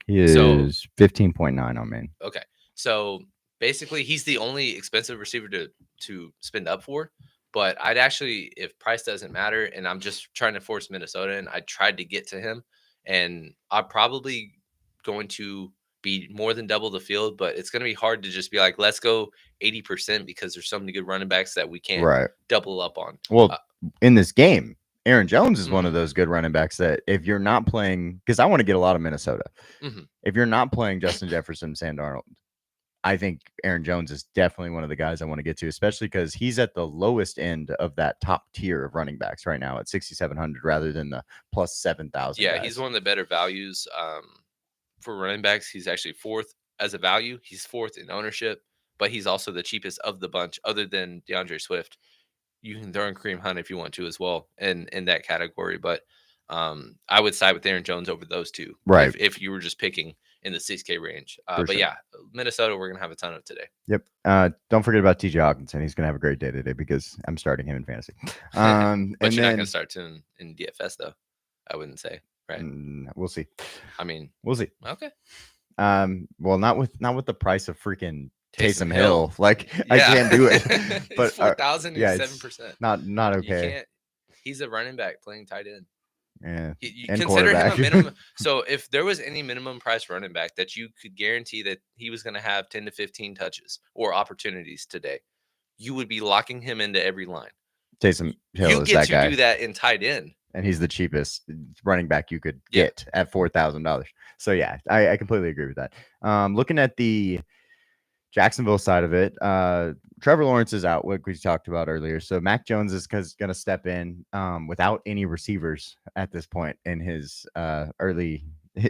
He is 15.9 on main. Okay. So basically he's the only expensive receiver to spend up for. But I'd actually, if price doesn't matter and I'm just trying to force Minnesota in, I tried to get to him, and I'm probably going to be more than double the field, but it's going to be hard to just be like, let's go 80% because there's so many good running backs that we can't double up on. Well, in this game, Aaron Jones is one of those good running backs that if you're not playing, because I want to get a lot of Minnesota. If you're not playing Justin Jefferson, Sam Darnold, I think Aaron Jones is definitely one of the guys I want to get to, especially because he's at the lowest end of that top tier of running backs right now at 6,700 rather than the plus 7,000. Yeah, he's one of the better values for running backs. He's actually fourth as a value. He's fourth in ownership, but he's also the cheapest of the bunch other than DeAndre Swift. You can throw in Kareem Hunt if you want to as well in that category, but I would side with Aaron Jones over those two. Right. If you were just picking in the 6K range. But yeah, Minnesota, we're going to have a ton of today. Yep. Don't forget about TJ Hawkinson. He's going to have a great day today because I'm starting him in fantasy. But you're not going to start him in DFS though. I wouldn't say, right? We'll see. I mean, we'll see. Okay. Well, not with the price of freaking Taysom Hill. Like I can't do it. But 4,007%. Not okay. He's a running back playing tight end. Yeah. You consider him a minimum. So if there was any minimum price running back that you could guarantee that he was going to have 10 to 15 touches or opportunities today, you would be locking him into every line. Taysom Hill you is that guy. You get to do that in tight end. And he's the cheapest running back you could get at $4,000. So yeah, I completely agree with that. Looking at the Jacksonville side of it, Trevor Lawrence is out, like we talked about earlier. So Mac Jones is going to step in without any receivers at this point in his early.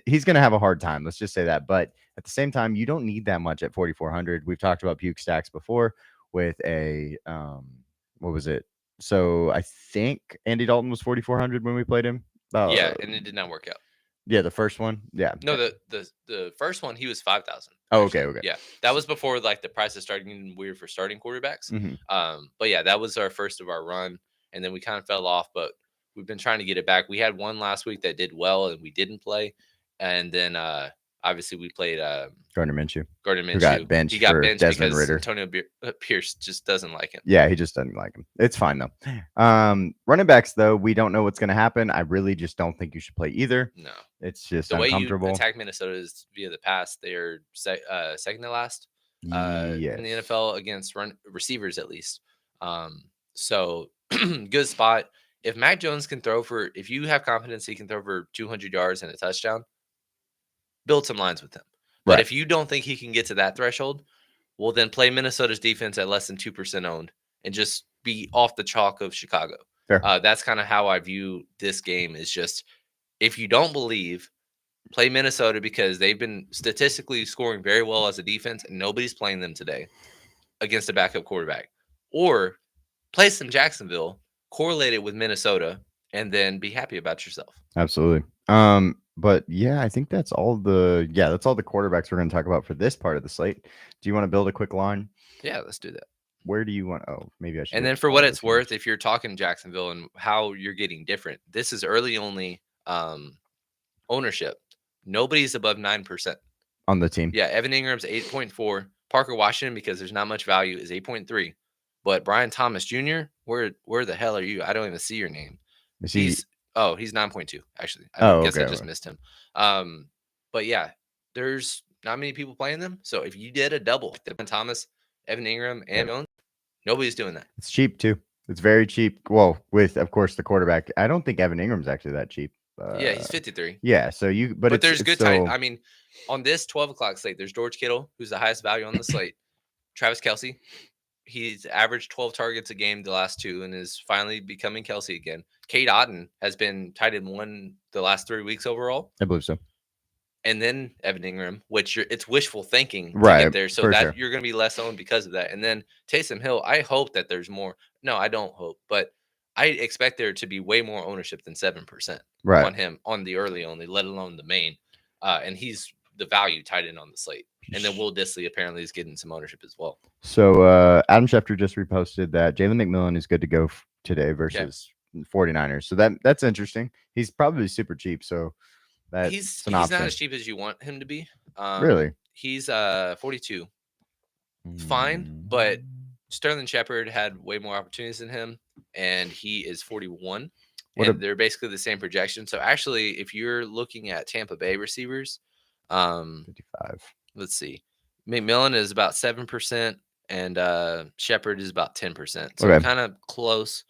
He's going to have a hard time. Let's just say that. But at the same time, you don't need that much at 4,400. We've talked about puke stacks before with a what was it? So I think Andy Dalton was 4,400 when we played him. Yeah, and it did not work out. Yeah, the first one. Yeah. No, the first one he was 5,000. Oh, okay. Yeah, that was before like the prices started getting weird for starting quarterbacks. But yeah, that was our first of our run, and then we kind of fell off. But we've been trying to get it back. We had one last week that did well, and we didn't play. And then obviously we played Gardner Minshew. Who got benched. He got benched Desmond because Ridder. Antonio Pierce just doesn't like him. Yeah, he just doesn't like him. It's fine though. Running backs though, we don't know what's going to happen. I really just don't think you should play either. No, it's just the uncomfortable. way you attack Minnesota is via the pass. They're second to last in the NFL against receivers at least. So good spot. If Mac Jones can throw for, if you have confidence he can throw for 200 yards and a touchdown, build some lines with him. But if you don't think he can get to that threshold, well, then play Minnesota's defense at less than 2% owned and just be off the chalk of Chicago. That's kind of how I view this game is just, if you don't believe, play Minnesota because they've been statistically scoring very well as a defense and nobody's playing them today against a backup quarterback. Or play some Jacksonville, correlate it with Minnesota, and then be happy about yourself. Absolutely. But yeah, I think that's all the quarterbacks we're going to talk about for this part of the slate. Do you want to build a quick line? Yeah, let's do that. Where do you want? Oh, maybe I should. And then for what it's worth, if you're talking Jacksonville and how you're getting different, this is early only ownership. Nobody's above 9% on the team. Yeah, Evan Ingram's 8.4. Parker Washington, because there's not much value, is 8.3. But Brian Thomas Jr., where the hell are you? I don't even see your name. He's 9.2 actually. I guess I just missed him. But yeah, there's not many people playing them. So if you did a double, Thomas, Evan Ingram, and Jones, nobody's doing that. It's cheap too. It's very cheap. Well, with of course the quarterback. I don't think Evan Ingram's actually that cheap. Yeah, he's 53. Yeah, so but there's good tight. I mean, on this 12 o'clock slate, there's George Kittle, who's the highest value on the slate. Travis Kelce, he's averaged 12 targets a game the last two and is finally becoming Kelce again. Cade Otton has been tight end one the last 3 weeks overall. I believe so. And then Evan Ingram, which it's wishful thinking to get there. So that you're going to be less owned because of that. And then Taysom Hill, I hope that there's more. No, I don't hope. But I expect there to be way more ownership than 7% on him on the early only, let alone the main. And he's the value tied in on the slate. And then Will Dissly apparently is getting some ownership as well. So Adam Schefter just reposted that Jalen McMillan is good to go today versus 49ers. So that's interesting. He's probably super cheap. So he's not as cheap as you want him to be. Really? He's 42. Fine, but Sterling Shepard had way more opportunities than him, and he is 41. They're basically the same projection. So actually, if you're looking at Tampa Bay receivers, 55. Let's see. McMillan is about 7%, and Shepard is about 10%. So kind of close.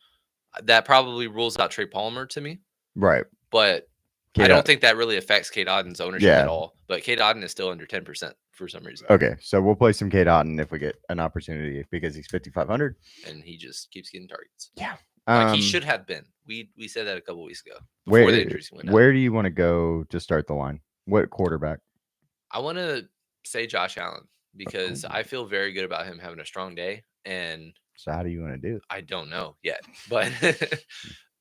That probably rules out Trey Palmer to me. Right. But I don't think that really affects Cade Otton's ownership at all. But Cade Otton is still under 10% for some reason. Okay, so we'll play some Cade Otton if we get an opportunity because he's 5,500. And he just keeps getting targets. Yeah. Like he should have been. We said that a couple weeks ago. Before the injuries went down. Where do you want to go to start the line? What quarterback? I want to say Josh Allen because I feel very good about him having a strong day. And so how do you want to do it? I don't know yet. But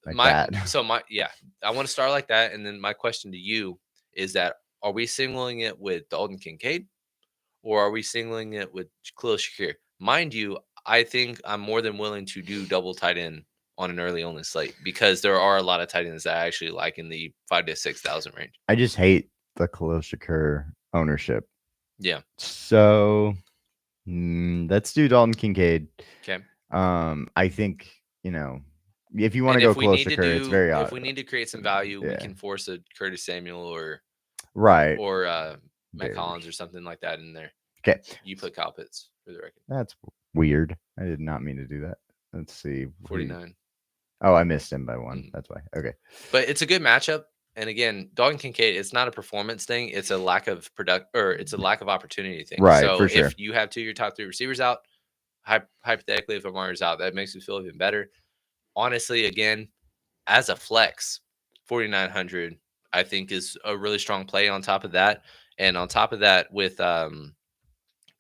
I want to start like that. And then my question to you is that are we singling it with Dalton Kincaid or are we singling it with Khalil Shakir? Mind you, I think I'm more than willing to do double tight end on an early only slate because there are a lot of tight ends that I actually like in the 5,000 to 6,000 range. I just hate the Khalil Shakir ownership. Yeah. So let's do Dalton Kincaid. Okay. I think, if you want to go Khalil Shakir, it's very odd. If we need to create some value, we can force a Curtis Samuel or Matt Collins or something like that in there. Okay. You put Kyle Pitts for the record. That's weird. I did not mean to do that. Let's see. 49. Oh, I missed him by one. That's why. Okay. But it's a good matchup. And again, Dalton Kincaid, it's not a performance thing. It's a lack of it's a lack of opportunity thing. Right. So for sure. If you have 2 of your top 3 receivers out, hypothetically, if Amari's out, that makes me feel even better. Honestly, again, as a flex, 4,900, I think is a really strong play on top of that. And on top of that, with the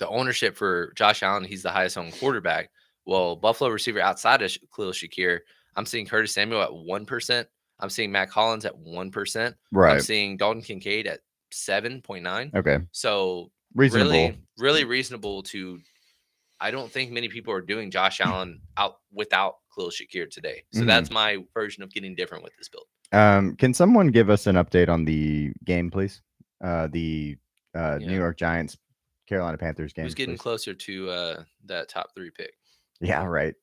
ownership for Josh Allen, he's the highest owned quarterback. Well, Buffalo receiver outside of Khalil Shakir, I'm seeing Curtis Samuel at 1%. I'm seeing Matt Collins at 1%. Right. I'm seeing Dalton Kincaid at 7.9. Okay. So reasonable. Really reasonable to. I don't think many people are doing Josh Allen out without Khalil Shakir today. So that's my version of getting different with this build. Can someone give us an update on the game, please? The New York Giants, Carolina Panthers game. Who's getting closer to that top 3 pick? Yeah, right.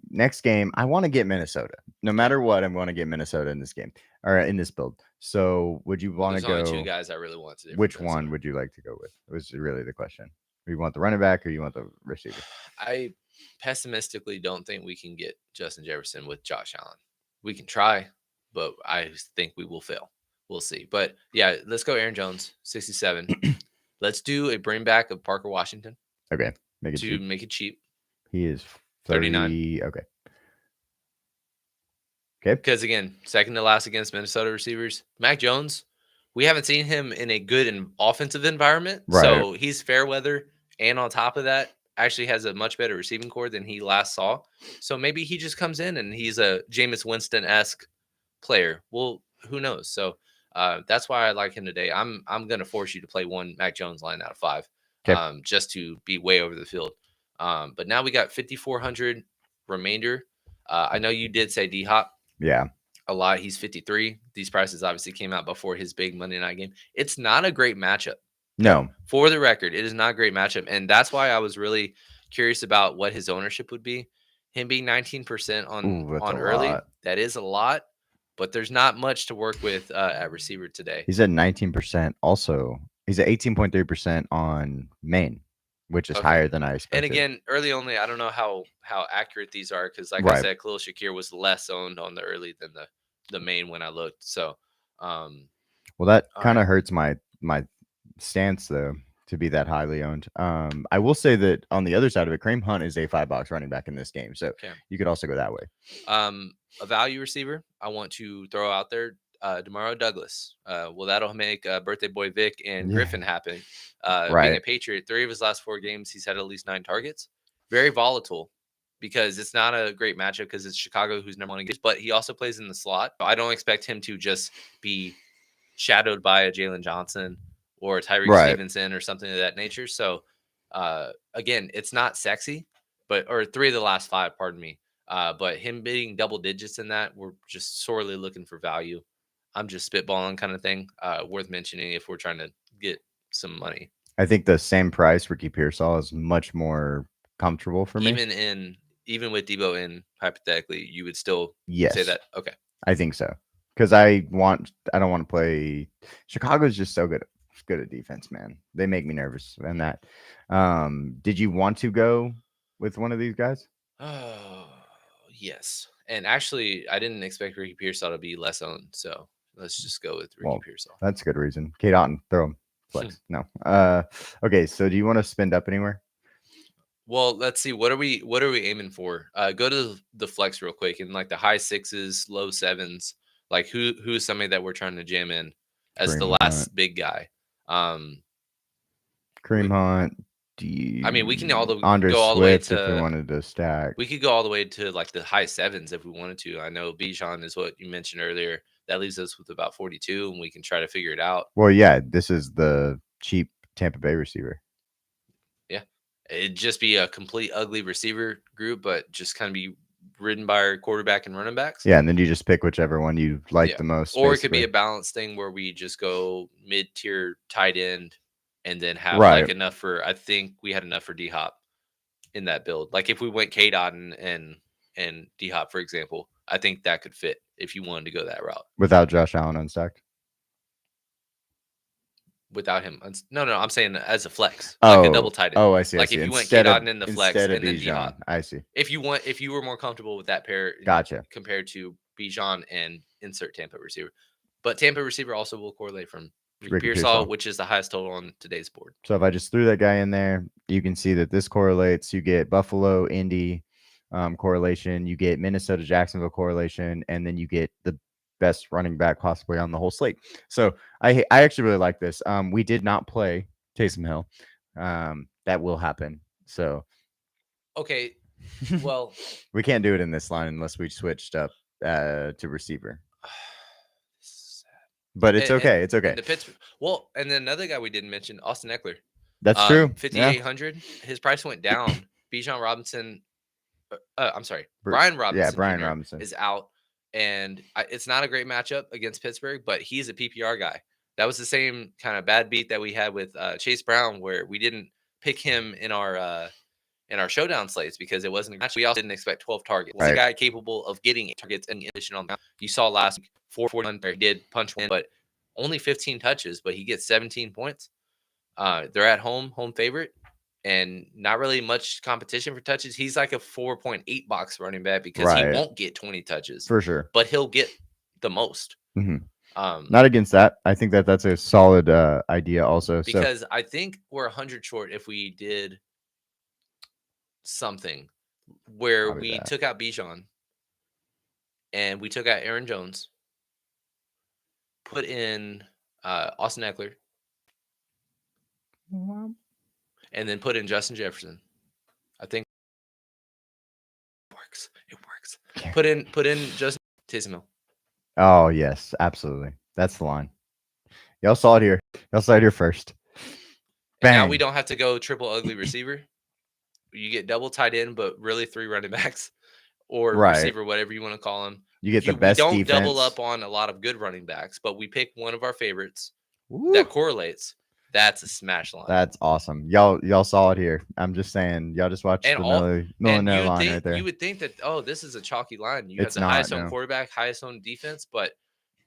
Next game, I want to get Minnesota. No matter what, I'm going to get Minnesota in this game or in this build. So, would you want to go? There's only 2 guys I really want to. Which one would you like to go with? Was really the question. You want the running back or you want the receiver? I pessimistically don't think we can get Justin Jefferson with Josh Allen. We can try, but I think we will fail. We'll see. But yeah, let's go Aaron Jones, 67. Let's do a bring back of Parker Washington. Okay. Make it cheap. He is 39. Okay. Because again, second to last against Minnesota receivers. Mac Jones, we haven't seen him in a good offensive environment. Right. So he's fair weather. And on top of that, actually has a much better receiving core than he last saw. So maybe he just comes in and he's a Jameis Winston-esque player. Well, who knows? So that's why I like him today. I'm going to force you to play one Mac Jones line out of 5 just to be way over the field. But now we got 5,400 remainder. I know you did say D-Hop. Yeah. A lot. He's 53. These prices obviously came out before his big Monday night game. It's not a great matchup. No. For the record, it is not a great matchup. And that's why I was really curious about what his ownership would be. Him being 19% on early, that is a lot. But there's not much to work with at receiver today. He's at 19%. Also, he's at 18.3% on main, which is higher than I expected. And again, early only, I don't know how accurate these are because, like I said, Khalil Shakir was less owned on the early than the main when I looked. So, well, that kind of hurts my stance though to be that highly owned. I will say that on the other side of it, Kareem Hunt is a $5 running back in this game, so you could also go that way. A value receiver I want to throw out there, Demario Douglas. Well, that'll make birthday boy Vic and Griffin happen. Being a Patriot, 3 of his last 4 games, he's had at least 9 targets. Very volatile. because it's not a great matchup because it's Chicago who's number one against, but he also plays in the slot. I don't expect him to just be shadowed by a Jalen Johnson or a Tyreek Stevenson or something of that nature. So again, it's not sexy, or 3 of the last 5, pardon me. But him being double digits in that, we're just sorely looking for value. I'm just spitballing kind of thing. Worth mentioning if we're trying to get some money. I think the same price Ricky Pearsall is much more comfortable for me. Even with Debo in, hypothetically, you would still say that? Okay. I think so. Because I don't want to play. Chicago's just so good at defense, man. They make me nervous. And that. Did you want to go with one of these guys? Oh, yes. And actually, I didn't expect Ricky Pearsall to be less owned. So let's just go with Ricky Pearsall. That's a good reason. Kate Otten, throw him. Flex. No. Okay. So do you want to spend up anywhere? Well, let's see. What are we aiming for? Go to the flex real quick and like the high 6s, low 7s. Like who's somebody that we're trying to jam in as the last big guy? Kareem Hunt. I mean, we can go all the way to if we wanted to stack. We could go all the way to like the high 7s if we wanted to. I know Bijan is what you mentioned earlier. That leaves us with about 42, and we can try to figure it out. Well, yeah, this is the cheap Tampa Bay receiver. Yeah, it'd just be a complete ugly receiver group, but just kind of be ridden by our quarterback and running backs. Yeah, and then you just pick whichever one you like the most. Or it could be a balanced thing where we just go mid-tier tight end and then have like enough for, I think we had enough for D-Hop in that build. Like if we went K-Dot and D-Hop, for example, I think that could fit if you wanted to go that route. Without Josh Allen unstacked? Without him. No, I'm saying as a flex. Like a double tight end. Oh, I see. Like if you went K-Dot in the flex and then D-Hop. I see. If you were more comfortable with that pair. Gotcha. Compared to Bijan and insert Tampa receiver. But Tampa receiver also will correlate from Ricky Pearsall, which is the highest total on today's board. So if I just threw that guy in there, you can see that this correlates. You get Buffalo, Indy correlation. You get Minnesota, Jacksonville correlation. And then you get the best running back possibly on the whole slate. So I actually really like this. We did not play Taysom Hill. That will happen. So okay. Well, we can't do it in this line unless we switched up to receiver. But it's okay. It's okay. And then another guy we didn't mention, Austin Eckler. That's true. 5,800. His price went down. Bijan Robinson. I'm sorry. Brian Robinson. Yeah, Brian Robinson is out. And it's not a great matchup against Pittsburgh, but he's a PPR guy. That was the same kind of bad beat that we had with Chase Brown, where we didn't pick him in our showdown slates because it wasn't a match. We also didn't expect 12 targets. He's a guy capable of getting targets and additional. You saw last week 4-41 where he did punch one, but only 15 touches, but he gets 17 points. They're at home favorite, and not really much competition for touches. He's like a 4.8 box running back because he won't get 20 touches for sure, but he'll get the most. Mm-hmm. Not against that. I think that's a solid idea also. Because I think we're 100 short if we did something where we took out Bijan and we took out Aaron Jones, put in Austin Eckler, and then put in Justin Jefferson. I think it works. Yeah. Put in Justin Taysom Hill. Oh yes, absolutely. That's the line. Y'all saw it here first. Bang. Now we don't have to go triple ugly receiver. You get double tight end, but really 3 running backs or receiver, whatever you want to call them. You get the best defense. We don't double up on a lot of good running backs, but we pick one of our favorites that correlates. That's a smash line. That's awesome. Y'all saw it here. I'm just saying, y'all just watched the millionaire line right there. You would think that, this is a chalky line. You have the highest owned quarterback, highest owned defense, but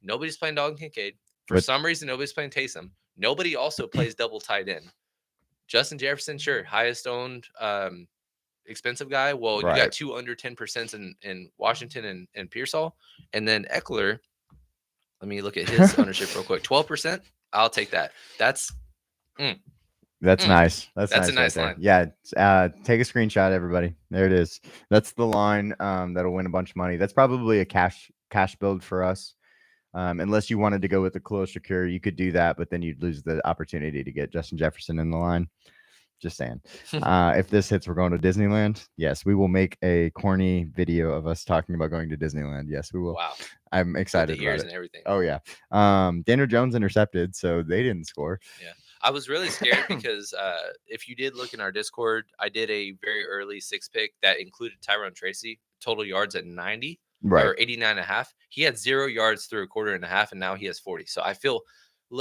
nobody's playing Dalton Kincaid. For some reason, nobody's playing Taysom. Nobody also plays double tight end. Justin Jefferson, sure, highest owned expensive guy. Well, you got 2 under 10% in Washington and Pearsall. And then Eckler, let me look at his ownership real quick. 12%. I'll take that. That's nice. That's nice a nice line. Yeah. Take a screenshot, everybody. There it is. That's the line that'll win a bunch of money. That's probably a cash build for us. Unless you wanted to go with the Khalil Shakir, you could do that, but then you'd lose the opportunity to get Justin Jefferson in the line. Just saying. If this hits, we're going to Disneyland. Yes, we will make a corny video of us talking about going to Disneyland. Yes, we will. Wow. I'm excited about it. And everything. Oh, yeah. Daniel Jones intercepted, so they didn't score. Yeah. I was really scared because if you did look in our Discord, I did a very early 6-pick that included Tyrone Tracy, total yards at 90 or 89.5. He had 0 yards through a quarter and a half, and now he has 40. So I feel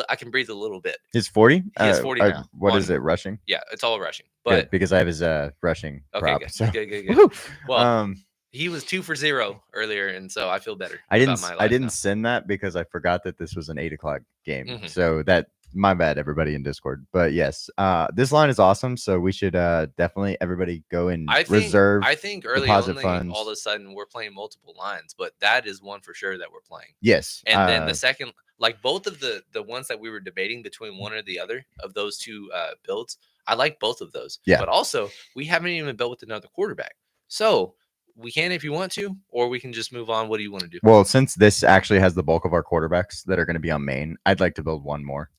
I can breathe a little bit. He's 40? He has 40 now. What is it, rushing? Yeah, it's all rushing. But good, because I have his rushing prop. Good, so. good. Well, he was 2 for 0 earlier, and so I feel better. I didn't send that because I forgot that this was an 8:00 game. Mm-hmm. So my bad, everybody in Discord. But yes, this line is awesome. So we should definitely everybody go and reserve. I think early on, funds. All of a sudden we're playing multiple lines, but that is one for sure that we're playing. Yes, and then the second, like both of the ones that we were debating between one or the other of those two builds, I like both of those. Yeah, but also we haven't even built with another quarterback, so. We can if you want to, or we can just move on. What do you want to do? Well, since this actually has the bulk of our quarterbacks that are going to be on main, I'd like to build one more.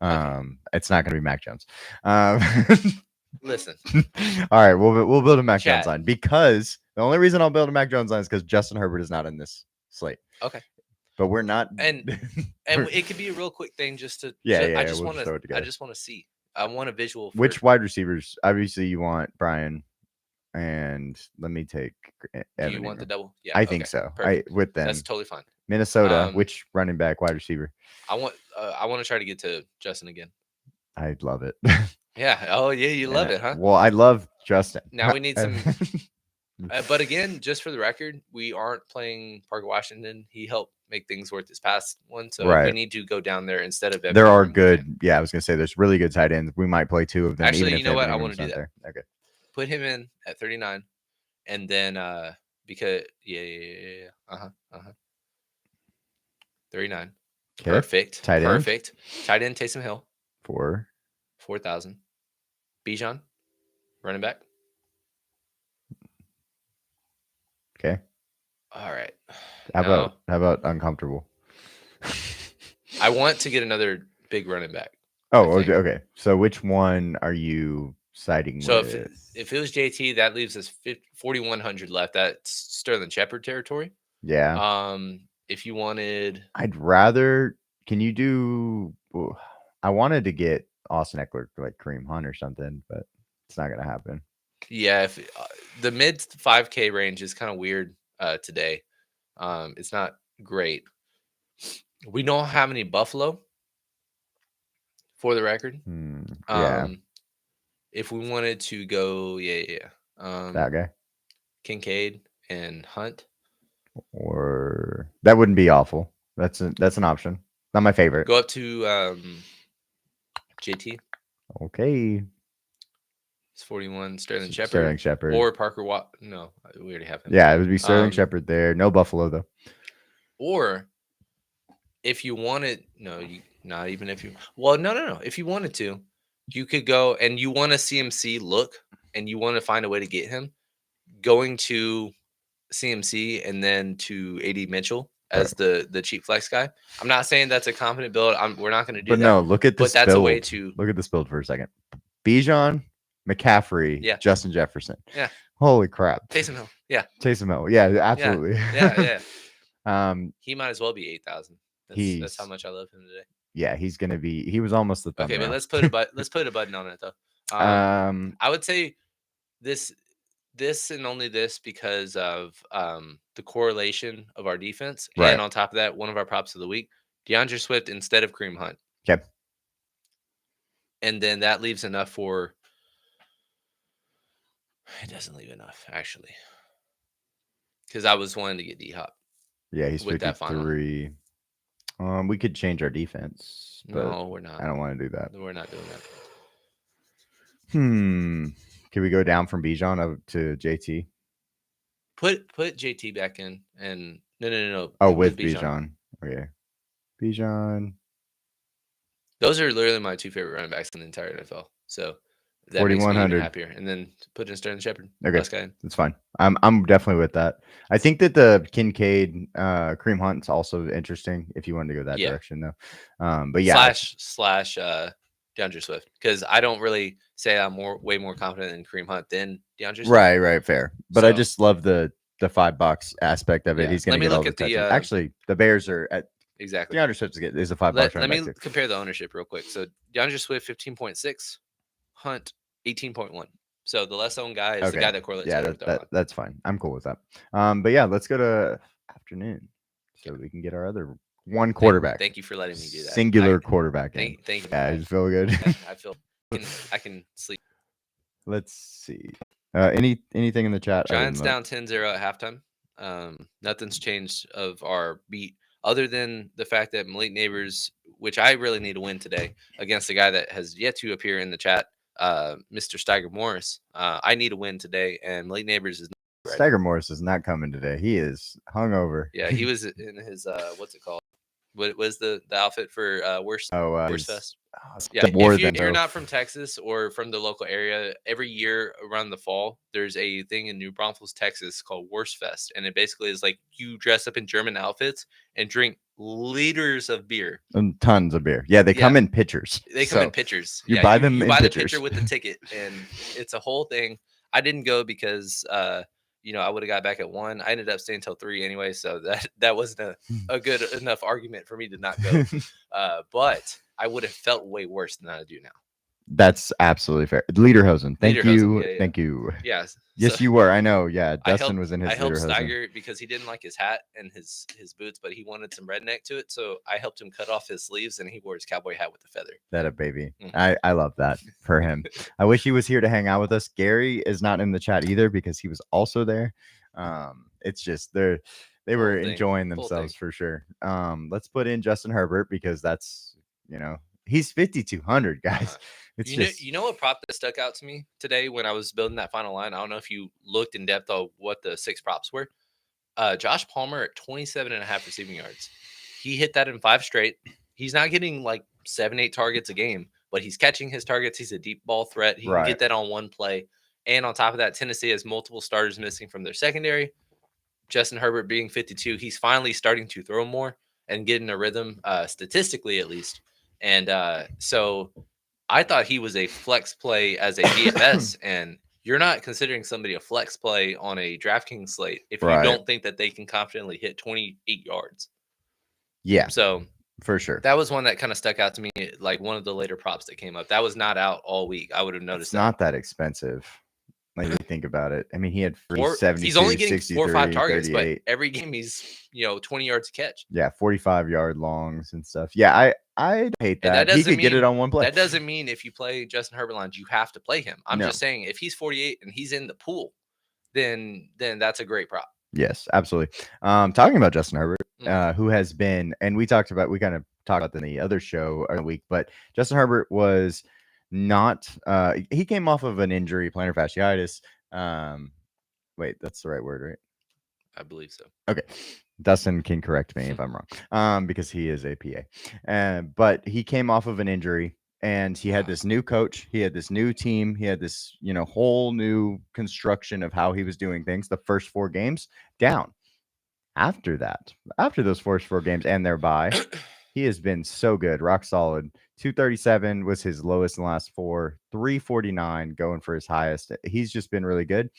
It's not going to be Mac Jones. Listen. All right, we'll build a Mac Jones line, because the only reason I'll build a Mac Jones line is because Justin Herbert is not in this slate. Okay. But we're not, and it could be a real quick thing just to. I just want to see. I want a visual. Which wide receivers? Obviously, you want Brian. And let me take. Do you want the double? Yeah, I think so. With them, that's totally fine. Minnesota, which running back, wide receiver? I want to try to get to Justin again. I love it. Yeah. Oh yeah, you love it, huh? Well, I love Justin. Now we need some. But again, just for the record, we aren't playing Parker Washington. He helped make things worth this past one, so we need to go down there instead of. There are good. Yeah, I was gonna say there's really good tight ends. We might play 2 of them. Actually, you know what? I want to do that. There. Okay. Put him in at 39, and then because 39. Okay. Perfect. Tight end. Perfect. Tight end Taysom Hill. 4,000. Bijan, running back. Okay. All right. How about uncomfortable? I want to get another big running back. Oh, okay. So which one are you siding with? So if it was JT, that leaves us 4,100 left. That's Sterling Shepard territory. Yeah. If you wanted, I'd rather. Can you do? I wanted to get Austin Eckler like Kareem Hunt or something, but it's not gonna happen. Yeah, if the mid 5K range is kind of weird today. It's not great. We don't have any Buffalo. For the record. Yeah. If we wanted to go, that guy, Kincaid and Hunt, or that wouldn't be awful. That's an option. Not my favorite. Go up to JT. Okay. It's 41. Sterling Shepard. Sterling Shepard or Parker Watt. No, we already have him. Yeah, it would be Sterling Shepard there. No Buffalo though. Or if you wanted, not even if you. Well, no. If you wanted to. You could go and you want to CMC look and you want to find a way to get him going to CMC and then to AD Mitchell as the cheap flex guy. I'm not saying that's a confident build. We're not going to do that. But no, look at this. But that's a way to look at this build for a second. Bijan, McCaffrey, Justin Jefferson. Yeah. Holy crap. Taysom Hill. Yeah. Taysom Hill. Yeah, absolutely. Yeah. He might as well be 8,000. That's how much I love him today. Yeah, he's gonna be. He was almost the thumbnail. Okay, but let's put a button on it though. I would say this and only this because of the correlation of our defense, and on top of that, one of our props of the week, DeAndre Swift instead of Kareem Hunt. Okay. And then that leaves enough for. It doesn't leave enough actually, because I was wanting to get D-Hop. Yeah, he's 53. We could change our defense. But no, we're not. I don't want to do that. We're not doing that. Can we go down from Bijan up to JT? Put JT back in and no. Oh, with Bijan. Okay. Bijan. Those are literally my 2 favorite running backs in the entire NFL. So that 4,100. makes me happier. And then put in Sterling Shepard. Okay, that's fine. I'm definitely with that. I think that the Kincaid, Kareem Hunt's also interesting if you wanted to go that direction though. But yeah, slash DeAndre Swift, because I don't really say I'm way more confident in Kareem Hunt than DeAndre Swift. Right, fair. But I just love the $5 aspect of it. He's going to get all the touches. Actually, the Bears are at exactly. DeAndre Swift is a $5 Let me compare the ownership real quick. So DeAndre Swift 15.6, Hunt 18.1. So the less owned guy is the guy that correlates. Yeah, that's fine. I'm cool with that. But yeah, let's go to afternoon so we can get our other one quarterback. Thank you for letting me do that. Singular quarterback. Thank you. Yeah, I feel good. I feel I can sleep. Let's see. Anything in the chat? Giants down 10-0 at halftime. Nothing's changed of our beat other than the fact that Malik Neighbors, which I really need to win today against a guy that has yet to appear in the chat, Mr. Steiger Morris. I need to win today, and Malik Neighbors is not Steiger Morris is not coming today. He is hungover. Yeah, he was in his what's it called? What was the outfit for Worst Fest? Yeah, if you're not from Texas or from the local area, every year around the fall, there's a thing in New Braunfels, Texas called Worst Fest. And it basically is like you dress up in German outfits and drink liters of beer. And tons of beer. Yeah, they come in pitchers. They come in pitchers. You buy them you in buy pitchers. The pitcher with the ticket, and it's a whole thing. I didn't go because I would have got back at 1. I ended up staying until 3 anyway, so that wasn't a good enough argument for me to not go. But I would have felt way worse than I do now. That's absolutely fair. Lederhosen. Thank you. Yeah. Thank you. Yes. Yes, you were. I know. Yeah. Dustin was in his I helped Steiger because he didn't like his hat and his boots, but he wanted some redneck to it. So I helped him cut off his sleeves and he wore his cowboy hat with the feather. That a baby. Mm-hmm. I love that for him. I wish he was here to hang out with us. Gary is not in the chat either because he was also there. It's just they were enjoying themselves for sure. Let's put in Justin Herbert because that's, he's 5,200 guys. It's you know what prop that stuck out to me today when I was building that final line? I don't know if you looked in depth on what the 6 props were. Josh Palmer at 27.5 receiving yards. He hit that in 5 straight. He's not getting like 7-8 targets a game, but he's catching his targets. He's a deep ball threat. He can get that on one play. And on top of that, Tennessee has multiple starters missing from their secondary. Justin Herbert being 52, he's finally starting to throw more and get in a rhythm, statistically at least. And so I thought he was a flex play as a DFS, and you're not considering somebody a flex play on a DraftKings slate if you don't think that they can confidently hit 28 yards. Yeah. So for sure. That was one that kind of stuck out to me, like one of the later props that came up. That was not out all week. I would have noticed. It's not that expensive. Like you think about it. I mean, he had 70. He's only getting 4 or 5 targets, 38. But every game he's 20 yards to catch. Yeah, 45-yard longs and stuff. Yeah, I hate that. He could get it on one play. That doesn't mean if you play Justin Herbert lines, you have to play him. I'm just saying if he's 48 and he's in the pool, then that's a great prop. Yes, absolutely. Talking about Justin Herbert, who has been, and we kind of talked about in the other show of the week, but Justin Herbert was not he came off of an injury, plantar fasciitis. Wait, that's the right word, right? I believe so. Okay. Dustin can correct me if I'm wrong, because he is a PA. But he came off of an injury, and he had this new coach. He had this new team. He had this, whole new construction of how he was doing things. The first 4 games down. After those first 4 games and their bye, he has been so good, rock solid. 237 was his lowest in the last 4. 349 going for his highest. He's just been really good.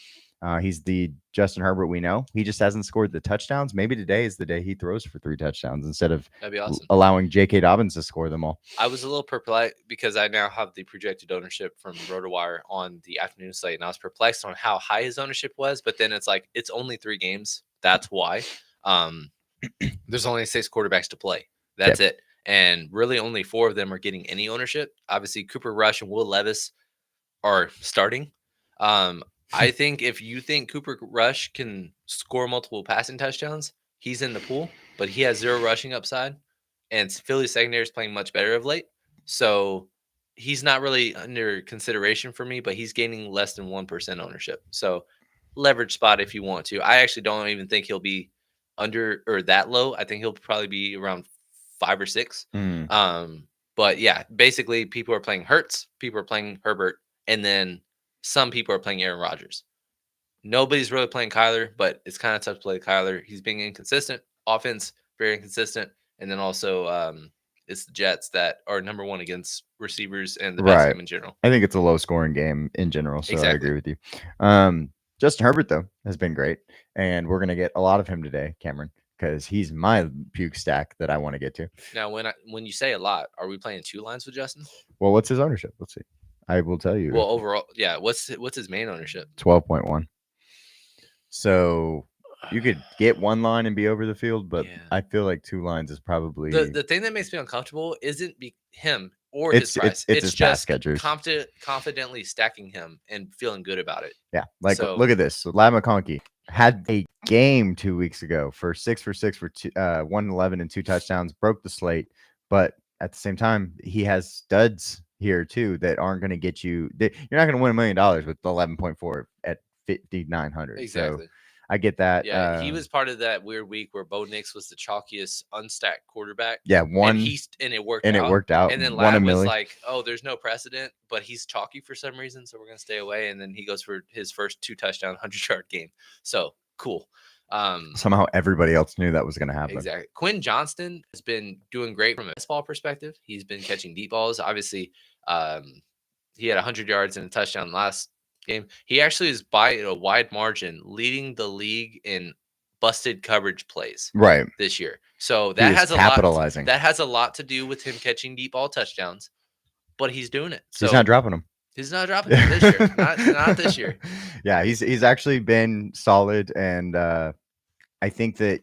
He's the Justin Herbert we know. He just hasn't scored the touchdowns. Maybe today is the day he throws for 3 touchdowns instead of allowing J.K. Dobbins to score them all. I was a little perplexed because I now have the projected ownership from RotoWire on the afternoon slate, and I was perplexed on how high his ownership was. But then it's like it's only 3 games. That's why. There's only 6 quarterbacks to play. That's it. And really only 4 of them are getting any ownership. Obviously, Cooper Rush and Will Levis are starting. I think if you think Cooper Rush can score multiple passing touchdowns, he's in the pool, but he has 0 rushing upside, and Philly's secondary is playing much better of late. So he's not really under consideration for me, but he's gaining less than 1% ownership. So leverage spot if you want to. I actually don't even think he'll be under or that low. I think he'll probably be around 5 or 6. But yeah, basically people are playing Hurts, people are playing Herbert, and then some people are playing Aaron Rodgers. Nobody's really playing Kyler, but it's kind of tough to play Kyler. He's being inconsistent. Offense, very inconsistent. And then also it's the Jets that are number one against receivers and the best team in general. I think it's a low scoring game in general, so I agree with you. Justin Herbert, though, has been great, and we're going to get a lot of him today, Cameron, because he's my puke stack that I want to get to. Now, when you say a lot, are we playing two lines with Justin? Well, what's his ownership? Let's see. I will tell you. Well, overall, yeah. What's his main ownership? 12.1. So you could get one line and be over the field, but I feel like two lines is probably the thing that makes me uncomfortable isn't him or his price. It's his just catchers. confidently stacking him and feeling good about it. Yeah, like look at this. So Lad McConkey had a game 2 weeks ago for 6 for 6 for 111 and 2 touchdowns, broke the slate, but at the same time, he has studs here too that aren't going to get you. You're not going to win $1 million with 11.4 at 5,900. Exactly. So I get that. Yeah, he was part of that weird week where Bo Nix was the chalkiest unstacked quarterback. Yeah, and it worked out. And then Lad was like, "Oh, there's no precedent, but he's chalky for some reason, so we're gonna stay away." And then he goes for his first 2-touchdown 100-yard game. So cool. Somehow everybody else knew that was going to happen. Exactly. Quinn Johnston has been doing great from a baseball perspective. He's been catching deep balls. Obviously, he had 100 yards and a touchdown last game. He actually is by a wide margin leading the league in busted coverage plays this year. So that has capitalizing. That has a lot to do with him catching deep ball touchdowns, but he's doing it. So he's not dropping them. He's not dropping them this year. Not this year. Yeah, he's actually been solid, and I think that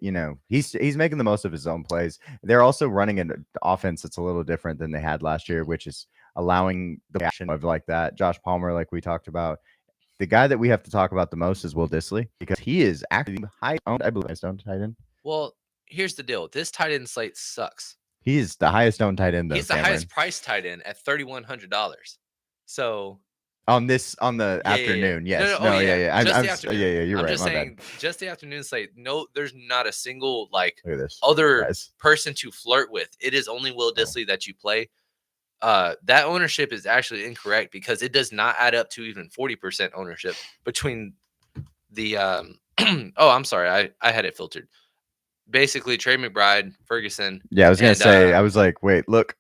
he's making the most of his own plays. They're also running an offense that's a little different than they had last year, which is allowing the action of like that. Josh Palmer, like we talked about. The guy that we have to talk about the most is Will Dissly because he is actually high owned, I believe, highest owned tight end. Well, here's the deal. This tight end slate sucks. He's the highest owned tight end, though. He's the highest priced tight end at $3,100. So on the afternoon, yes. No, yeah. Just the afternoon. You're right. I'm just saying, just the afternoon slate. No, there's not a single other person to flirt with. It is only Will Dissly that you play. That ownership is actually incorrect because it does not add up to even 40% ownership between the I'm sorry, I had it filtered. Basically, Trey McBride, Ferguson. Yeah, I was gonna say, I was like, wait, look.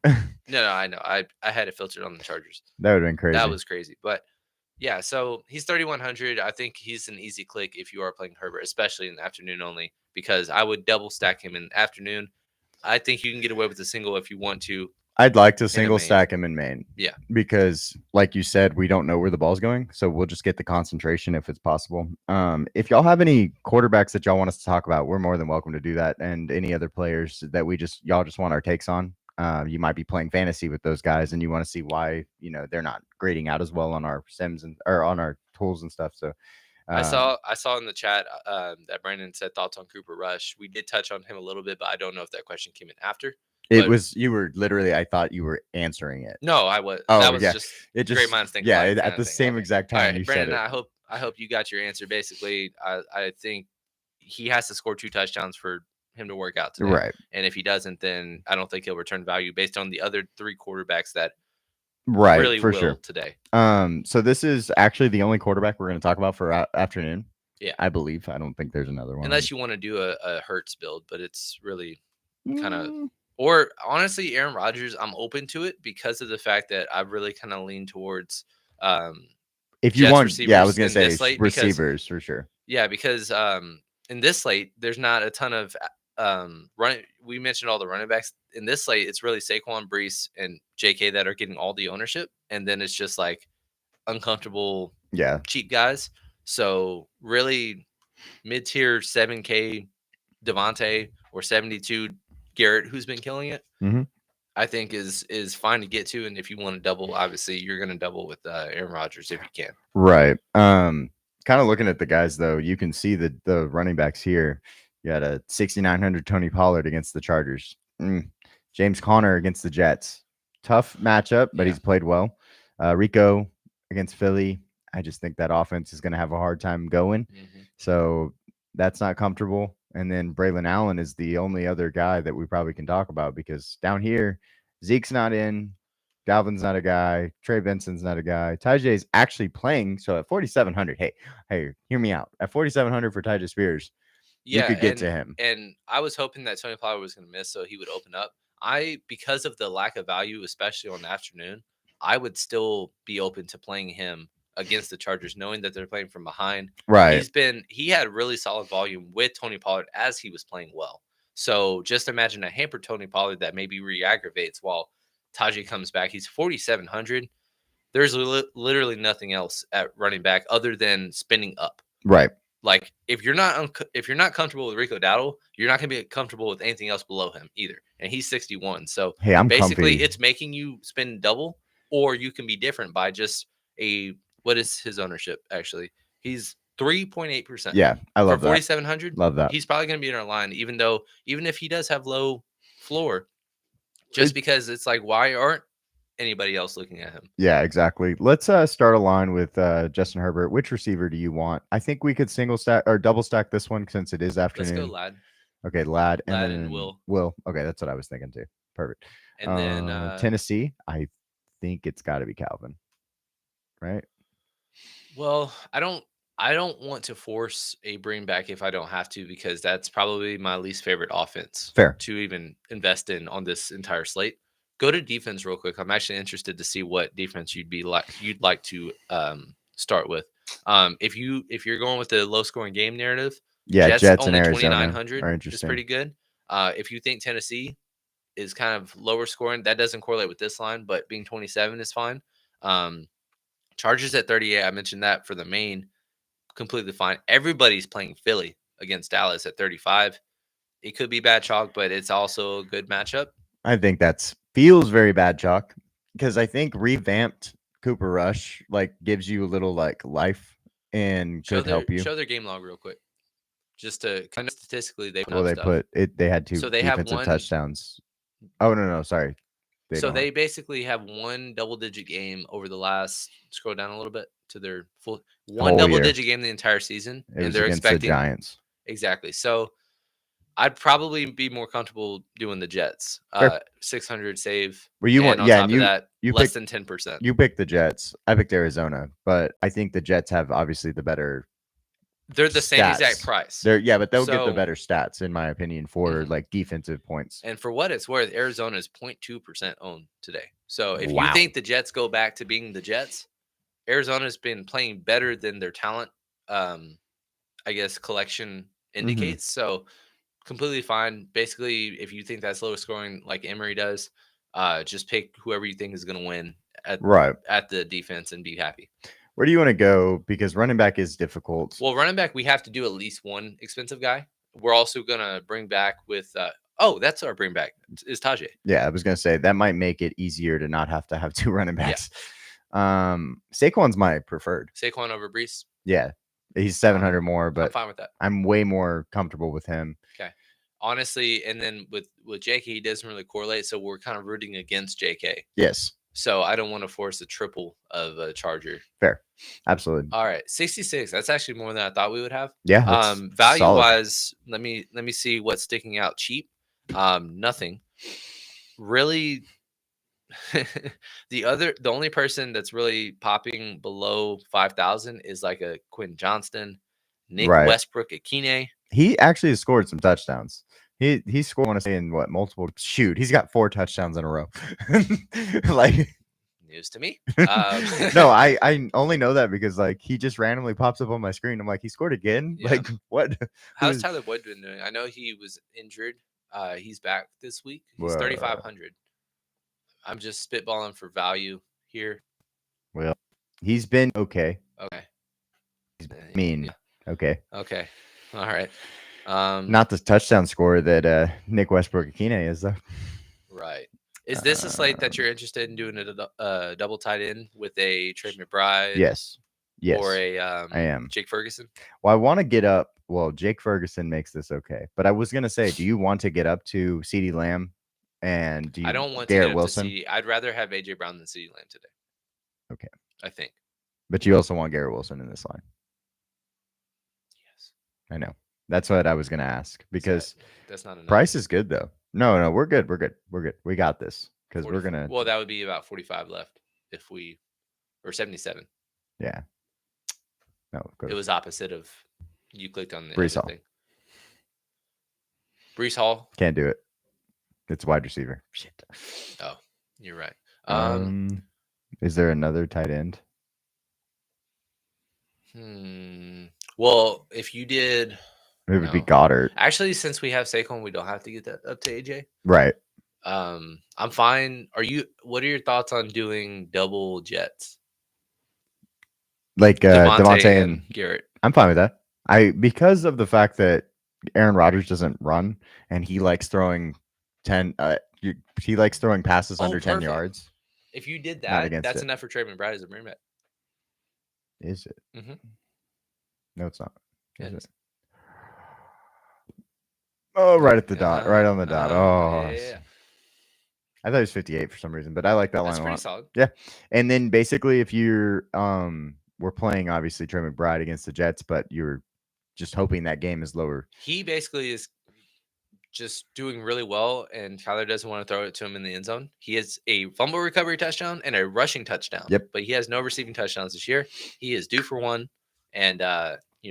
No, I know. I had it filtered on the Chargers. That would have been crazy. That was crazy. But yeah, so he's 3,100. I think he's an easy click if you are playing Herbert, especially in the afternoon only, because I would double stack him in the afternoon. I think you can get away with a single if you want to. I'd like to single stack him in main. Yeah. Because like you said, we don't know where the ball's going. So we'll just get the concentration if it's possible. If y'all have any quarterbacks that y'all want us to talk about, we're more than welcome to do that. And any other players that y'all just want our takes on. You might be playing fantasy with those guys and you want to see why, they're not grading out as well on our sims or on our tools and stuff. So I saw in the chat that Brandon said thoughts on Cooper Rush. We did touch on him a little bit, but I don't know if that question came in after. You were literally, I thought you were answering it. No, I was. Oh, that was just great minds thinking. Yeah, at the same exact time you Brandon, said it. I hope you got your answer. Basically, I think he has to score 2 touchdowns for him to work out today. Right. And if he doesn't, then I don't think he'll return value based on the other 3 quarterbacks that really for sure today. So this is actually the only quarterback we're going to talk about for afternoon. Yeah. I believe. I don't think there's another one. Unless you want to do a Hurts build, but it's really kind of or honestly, Aaron Rodgers, I'm open to it because of the fact that I've really kind of leaned towards if you want, I was going to say receivers for sure. Yeah, because in this slate, there's not a ton of we mentioned all the running backs. In this slate, it's really Saquon, Breece, and JK that are getting all the ownership, and then it's just like uncomfortable, cheap guys. So really, mid-tier 7K Devontae or 72 Garrett, who's been killing it, I think is fine to get to. And if you want to double, obviously you're going to double with Aaron Rodgers if you can. Right. Kind of looking at the guys though, you can see the running backs here. You got a 6,900 Tony Pollard against the Chargers. James Conner against the Jets. Tough matchup, but he's played well. Rico against Philly. I just think that offense is going to have a hard time going. So that's not comfortable. And then Braylon Allen is the only other guy that we probably can talk about because down here, Zeke's not in. Dalvin's not a guy. Trey Benson's not a guy. Tyjae's actually playing. So at 4,700, hey, hear me out. At 4,700 for Tyjae Spears, you could get to him. And I was hoping that Tony Pollard was going to miss so he would open up. because of the lack of value, especially on the afternoon, I would still be open to playing him against the Chargers, knowing that they're playing from behind. Right. He had really solid volume with Tony Pollard as he was playing well. So just imagine a hampered Tony Pollard that maybe re-aggravates while Tajay comes back. He's 4,700. There's literally nothing else at running back other than spinning up. Right. Like if you're not comfortable with Rico Dowdle, you're not going to be comfortable with anything else below him either. And he's 61. So hey, I'm basically comfy. It's making you spend double, or you can be different by just what is his ownership actually? He's 3.8%. Yeah, I love for 4,700. Love that. He's probably going to be in our line, even if he does have low floor, just because it's like, why aren't anybody else looking at him? Yeah, exactly. Let's start a line with Justin Herbert. Which receiver do you want? I think we could single stack or double stack this one since it is afternoon. Let's go Lad. Okay, Lad and then Will. Okay, that's what I was thinking too. Perfect. And then Tennessee, I think it's got to be Calvin, right? Well, I don't want to force a bring back if I don't have to, because that's probably my least favorite offense to even invest in on this entire slate. Go to defense real quick. I'm actually interested to see what defense you'd like to start with. If you're going with the low scoring game narrative, Jets only and 2,900 is pretty good. If you think Tennessee is kind of lower scoring, that doesn't correlate with this line, but being 27 is fine. Chargers at 38, I mentioned that for the main, completely fine. Everybody's playing Philly against Dallas at 35. It could be bad chalk, but it's also a good matchup. I think that feels very bad chalk, because I think revamped Cooper Rush gives you a little life and could help you. Show their game log real quick, just to kind of statistically they had two defensive touchdowns. Oh no, sorry. They basically have one double-digit game over the last. Scroll down a little bit to their full one double-digit game the entire season, and they're expecting the Giants. Exactly. So I'd probably be more comfortable doing the Jets. 600 save. Well, you want you less than 10%. You picked the Jets. I picked Arizona, but I think the Jets have obviously the better. They're the same exact price. But they'll get the better stats, in my opinion, for defensive points. And for what it's worth, Arizona is 0.2% owned today. So if you think the Jets go back to being the Jets, Arizona's been playing better than their talent, I guess, collection indicates. So completely fine. Basically, if you think that's lower scoring like Emery does, just pick whoever you think is going to win at the defense and be happy. Where do you want to go? Because running back is difficult. Well, running back, we have to do at least one expensive guy. We're also going to bring back with that's our bring back is Tajay. Yeah, I was going to say that might make it easier to not have to have two running backs. Yeah. Saquon's my preferred. Saquon over Brees? Yeah. He's 700 more, but I'm fine with that. I'm way more comfortable with him. Okay. Honestly, and then with JK, he doesn't really correlate, so we're kind of rooting against JK. Yes. So I don't want to force a triple of a Charger. Fair. Absolutely. All right. 66. That's actually more than I thought we would have. Yeah. Value wise, let me see what's sticking out cheap. Nothing. Really. The only person that's really popping below 5,000 is like a Quinn Johnston, Nick Westbrook Akine. He actually has scored some touchdowns. He scored, I want to say, in multiple. Shoot, he's got 4 touchdowns in a row. News to me. No, I only know that because he just randomly pops up on my screen. I'm like, he scored again. Yeah. What? How's Tyler Boyd been doing? I know he was injured. He's back this week. He's 3,500. I'm just spitballing for value here. Well, he's been okay. Okay. He's mean. Yeah. Okay. Okay. All right. Not the touchdown scorer that Nick Westbrook Akine is, though. Right. Is this a slate that you're interested in doing a double tight end with a Trey McBride? Yes. Or a I am. Jake Ferguson? Well, I want to get up. Well, Jake Ferguson makes this okay. But I was going to say, do you want to get up to CeeDee Lamb? And do you I don't want Garrett to Wilson? To I'd rather have AJ Brown than CeeDee Lamb today. Okay. I think. But you also want Garrett Wilson in this line. Yes. I know. That's what I was going to ask, because that's not enough. Price is good, though. No, we're good. We got this, because we're going to. Well, that would be about 45 left or 77. Yeah. No, it was opposite of you clicked on the Brees Hall. thing. Brees Hall. Can't do it. It's wide receiver. Shit. Oh, you're right. Is there another tight end? Well, if you did, it would be Goddard. Actually, since we have Saquon, we don't have to get that up to AJ. Right. I'm fine. What are your thoughts on doing double Jets? Like Devontae and Garrett. I'm fine with that. Because of the fact that Aaron Rodgers doesn't run and he likes throwing 10 he likes throwing passes under 10 yards. If you did that, that's enough for Trey McBride as a running back. Is it? Mm-hmm. No, it's not. Is it? Oh, right at the dot. Right on the dot. Yeah. I thought it was 58 for some reason, but I like that line a lot. That's pretty solid. Yeah. And then basically if you're we're playing obviously Trey McBride against the Jets, but you're just hoping that game is lower. He basically is just doing really well, and Kyler doesn't want to throw it to him in the end zone. He has a fumble recovery touchdown and a rushing touchdown. Yep. But he has no receiving touchdowns this year. He is due for one. And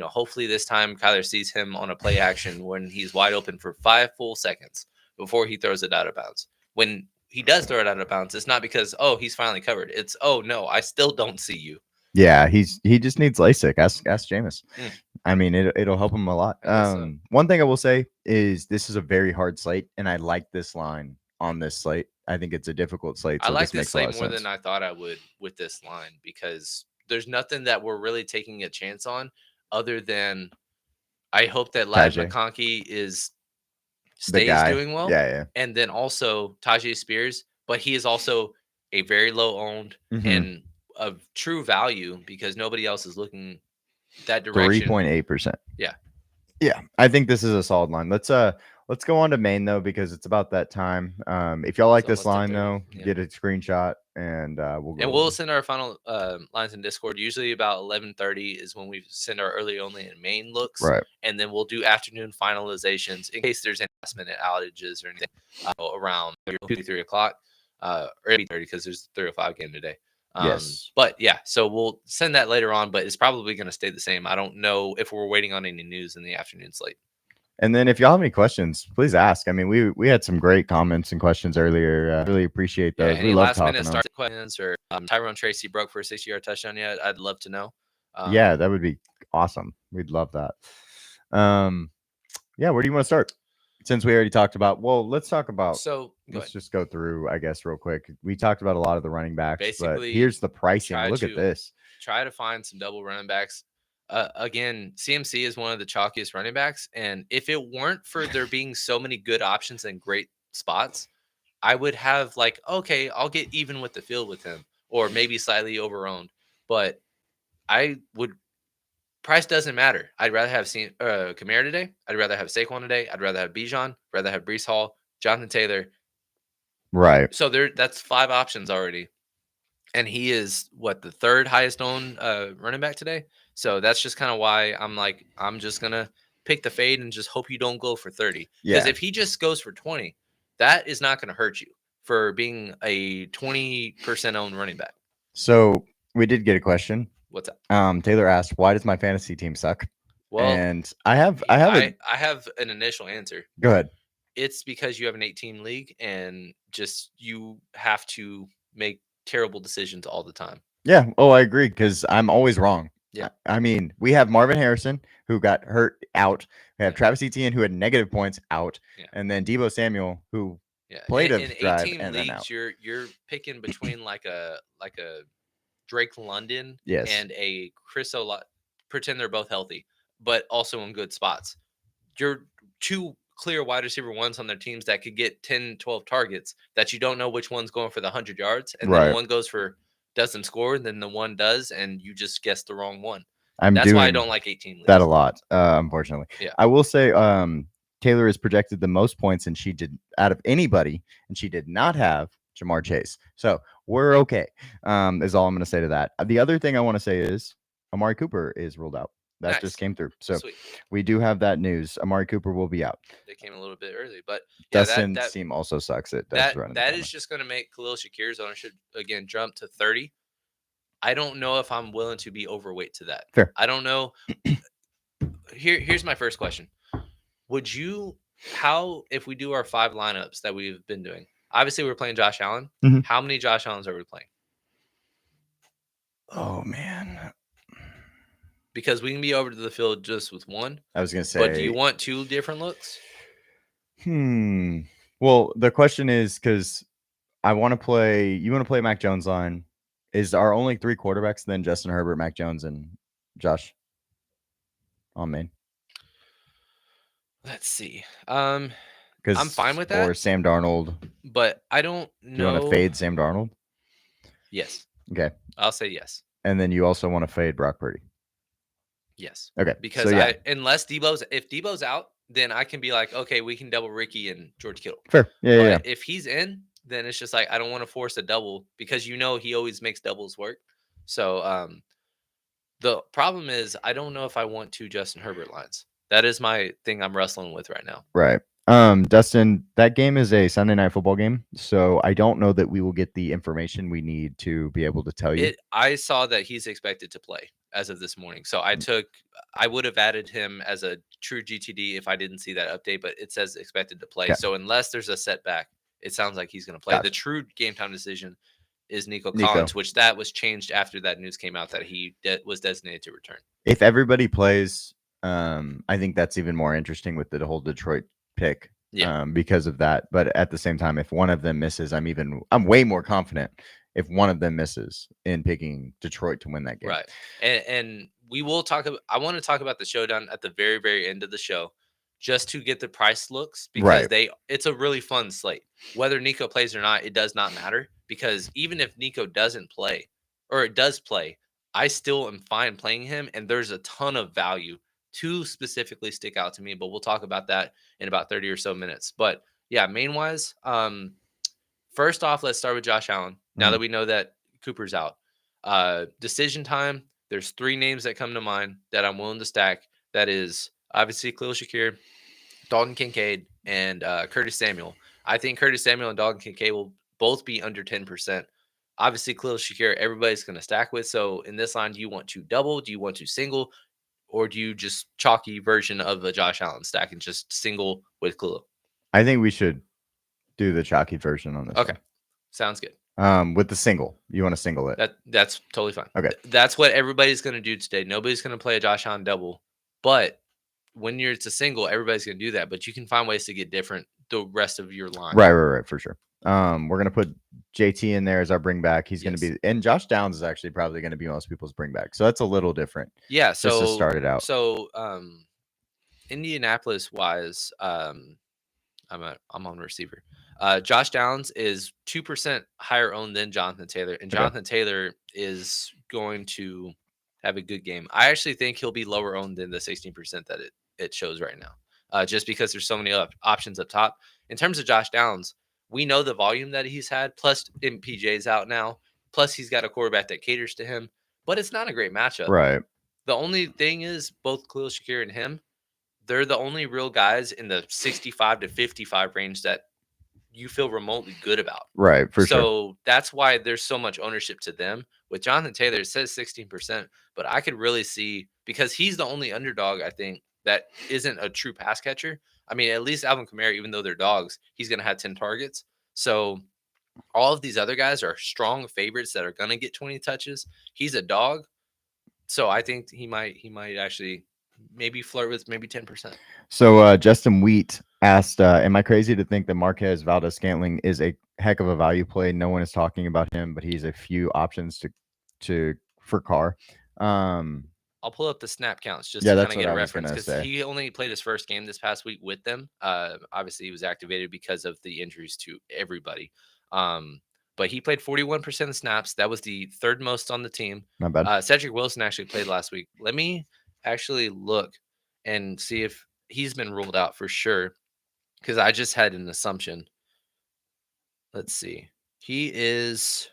hopefully this time Kyler sees him on a play action when he's wide open for 5 full seconds before he throws it out of bounds. When he does throw it out of bounds, it's not because, he's finally covered. It's, no, I still don't see you. Yeah, he just needs LASIK. Ask Jameis. I mean, it'll help him a lot. One thing I will say is this is a very hard slate, and I like this line on this slate. I think it's a difficult slate. So I like this slate more than I thought I would with this line because there's nothing that we're really taking a chance on other than I hope that Ladd McConkey stays doing well. Yeah. And then also Tajay Spears, but he is also a very low owned and of true value because nobody else is looking that direction. 3.8%. Yeah. Yeah. I think this is a solid line. Let's go on to main though, because it's about that time. If y'all like this line though, get a screenshot and we'll send our final lines in Discord. Usually about 11:30 is when we send our early only and main looks. Right. And then we'll do afternoon finalizations in case there's any last minute outages or anything around 2, 3 o'clock or 8:30 because there's the 3:05 game today. Yes. But yeah, so we'll send that later on, but it's probably going to stay the same. I don't know if we're waiting on any news in the afternoon slate. And then if y'all have any questions, please ask. I mean, we had some great comments and questions earlier. Really appreciate those. Any last minute start questions or Tyrone Tracy broke for a 60-yard touchdown yet? I'd love to know. Yeah, that would be awesome. We'd love that. Yeah, where do you want to start? Since we already talked about, let's talk about. So let's just go through, I guess, real quick. We talked about a lot of the running backs, basically, but here's the pricing. Look at this. Try to find some double running backs. Again, CMC is one of the chalkiest running backs, and if it weren't for there being so many good options and great spots, I would have I'll get even with the field with him, or maybe slightly overowned. But price doesn't matter. I'd rather have Kamara today. I'd rather have Saquon today. I'd rather have Bijan. Rather have Breece Hall, Jonathan Taylor. Right. So that's 5 options already. And he is the 3rd highest owned running back today. So that's just kind of why I'm just going to pick the fade and just hope you don't go for 30. Because if he just goes for 20, that is not going to hurt you for being a 20% owned running back. So we did get a question. What's that? Taylor asked, "Why does my fantasy team suck?" Well, and I have an initial answer. Go ahead. It's because you have an 8-team league and just you have to make terrible decisions all the time. Yeah. Oh, I agree because I'm always wrong. Yeah. I mean, we have Marvin Harrison who got hurt out. We have Travis Etienne who had negative points out, and then Deebo Samuel who played a drive and then out. You're picking between like a Drake London and a Chris Olave. Pretend they're both healthy, but also in good spots. You're 2 clear wide receiver ones on their teams that could get 10, 12 targets that you don't know which one's going for the 100 yards. And then one doesn't score, then the one does, and you just guessed the wrong one. That's why I don't like 18 leagues. That a lot, unfortunately. Yeah. I will say Taylor is projected the most points, and she did out of anybody, and she did not have Jamar Chase. So we're okay, is all I'm going to say to that. The other thing I want to say is Amari Cooper is ruled out. That just came through. So we do have that news. Amari Cooper will be out. They came a little bit early, but Dustin team also sucks. That is just going to make Khalil Shakir's ownership again jump to 30. I don't know if I'm willing to be overweight to that. Fair. I don't know. Here's my first question. Would you how if we do our 5 lineups that we've been doing? Obviously, we're playing Josh Allen. Mhm. How many Josh Allens are we playing? Oh man, because we can be over to the field just with one. I was gonna say, but do you want 2 different looks? Well, the question is because I want to play. You want to play Mac Jones line? Is our only 3 quarterbacks then Justin Herbert, Mac Jones, and Josh on main? Let's see. I'm fine with that. Or Sam Darnold. But I don't know. Do you want to fade Sam Darnold? Yes. Okay. I'll say yes. And then you also want to fade Brock Purdy? Yes. Okay. Because unless if Debo's out, then I can be like, okay, we can double Ricky and George Kittle. Fair. Yeah. If he's in, then it's just like I don't want to force a double because he always makes doubles work. So the problem is I don't know if I want 2 Justin Herbert lines. That is my thing I'm wrestling with right now. Right. Dustin, that game is a Sunday night football game, so I don't know that we will get the information we need to be able to tell you. I saw that he's expected to play as of this morning. So I would have added him as a true GTD if I didn't see that update, but it says expected to play. Okay. So unless there's a setback, it sounds like he's going to play. Gotcha. The true game time decision is Nico Collins, which that was changed after that news came out that he was designated to return. If everybody plays, I think that's even more interesting with the whole Detroit pick. Yeah. Because of that. But at the same time, if one of them misses, I'm way more confident if one of them misses in picking Detroit to win that game. Right. And we will talk about, I want to talk about the showdown at the very, very end of the show just to get the price looks because it's a really fun slate. Whether Nico plays or not, it does not matter because even if Nico doesn't play or it does play, I still am fine playing him. And there's a ton of value to specifically stick out to me, but we'll talk about that in about 30 or so minutes. But yeah, main wise, first off, let's start with Josh Allen. Now that we know that Cooper's out, decision time. There's 3 names that come to mind that I'm willing to stack. That is obviously Khalil Shakir, Dalton Kincaid, and Curtis Samuel. I think Curtis Samuel and Dalton Kincaid will both be under 10%. Obviously, Khalil Shakir, everybody's going to stack with. So in this line, do you want to double? Do you want to single? Or do you just chalky version of a Josh Allen stack and just single with Khalil? I think we should do the chalky version on this. Okay. Sounds good. With the single. You want to single it. That's totally fine. Okay. That's what everybody's going to do today. Nobody's going to play a Josh Allen double. But when it's a single, everybody's going to do that. But you can find ways to get different the rest of your line. Right, for sure. We're going to put JT in there as our bring back. He's going to be, and Josh Downs is actually probably going to be most people's bring back. So that's a little different. Yeah. So just to start it out. So, Indianapolis wise, I'm on receiver. Josh Downs is 2% higher owned than Jonathan Taylor, and Jonathan Taylor is going to have a good game. I actually think he'll be lower owned than the 16% that it shows right now, just because there's so many options up top. In terms of Josh Downs, we know the volume that he's had, plus MPJ's out now, plus he's got a quarterback that caters to him, but it's not a great matchup. Right. The only thing is both Khalil Shakir and him, they're the only real guys in the 65 to 55 range that you feel remotely good about. Right, for sure. So that's why there's so much ownership to them. With Jonathan Taylor, it says 16%, but I could really see, because he's the only underdog, I think, that isn't a true pass catcher. I mean, at least Alvin Kamara, even though they're dogs, he's going to have 10 targets. So all of these other guys are strong favorites that are going to get 20 touches. He's a dog. So I think he might actually maybe flirt with maybe 10%. So Justin Wheat asked, am I crazy to think that Marquez Valdes-Scantling is a heck of a value play? No one is talking about him, but he's a few options for Carr. I'll pull up the snap counts just to kind of get a reference, because he only played his first game this past week with them. Obviously, he was activated because of the injuries to everybody. But he played 41% of snaps. That was the 3rd most on the team. Not bad. Cedric Wilson actually played last week. Let me actually look and see if he's been ruled out for sure, because I just had an assumption. Let's see. He is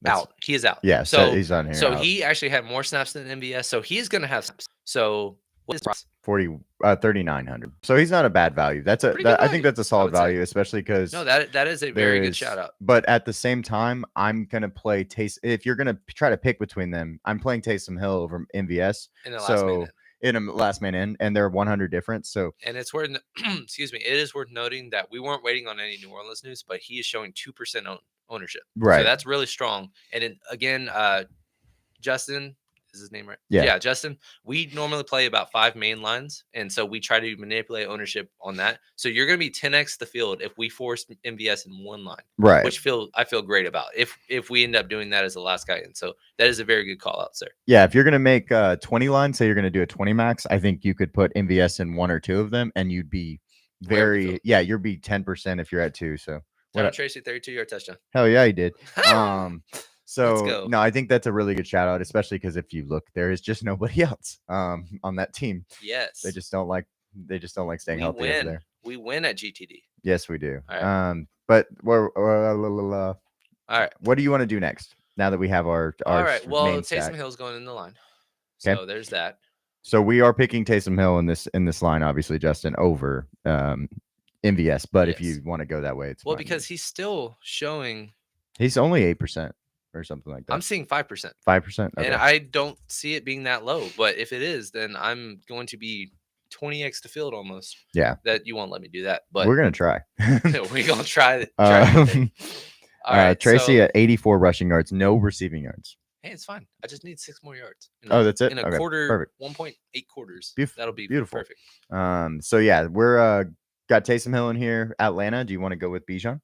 out. He is out. Yeah, so he's on here. So he actually had more snaps than MVS. So he's going to have snaps. So what is 3,900. So he's not a bad value. I think that's a solid value, especially because that is a very good shout out. But at the same time, I'm going to play if you're going to try to pick between them, I'm playing Taysom Hill over MVS. In the last minute. in a last man in, and they're 100 difference. So, and it's worth excuse me, it is worth noting that we weren't waiting on any New Orleans news, but he is showing 2% ownership. right. So that's really strong. And then again, Justin, is his name right? Yeah. Justin. We normally play about 5 main lines, and so we try to manipulate ownership on that. So you're going to be 10x the field if we force MVS in one line, right? Which I feel great about if we end up doing that as the last guy in. So that is a very good call out, sir. Yeah, if you're going to make 20 lines, say you're going to do a 20 max, I think you could put MVS in 1 or 2 of them, and you'd be you'd be 10% if you're at 2. So what Tracy 32-yard touchdown. Hell yeah, he did. So no, I think that's a really good shout out, especially because if you look, there is just nobody else on that team. Yes, they just don't like staying healthy over there. We win at GTD. Yes, we do. Right. But all right, what do you want to do next? Now that we have our all right, well, Taysom Hill's going in the line, so there's that. So we are picking Taysom Hill in this line, obviously, Justin, over MVS. But if you want to go that way, it's fine. Because he's still showing. He's only 8% or something like that. I'm seeing 5%. 5%, and I don't see it being that low. But if it is, then I'm going to be 20x the field almost. Yeah, that you won't let me do that. But we're gonna try. We're gonna try. All right, Tracy at 84 rushing yards, no receiving yards. Hey, it's fine. I just need 6 more yards. That's it. In a quarter, perfect. 1.8 quarters. That'll be beautiful. Perfect. So yeah, we're got Taysom Hill in here. Atlanta. Do you want to go with Bijan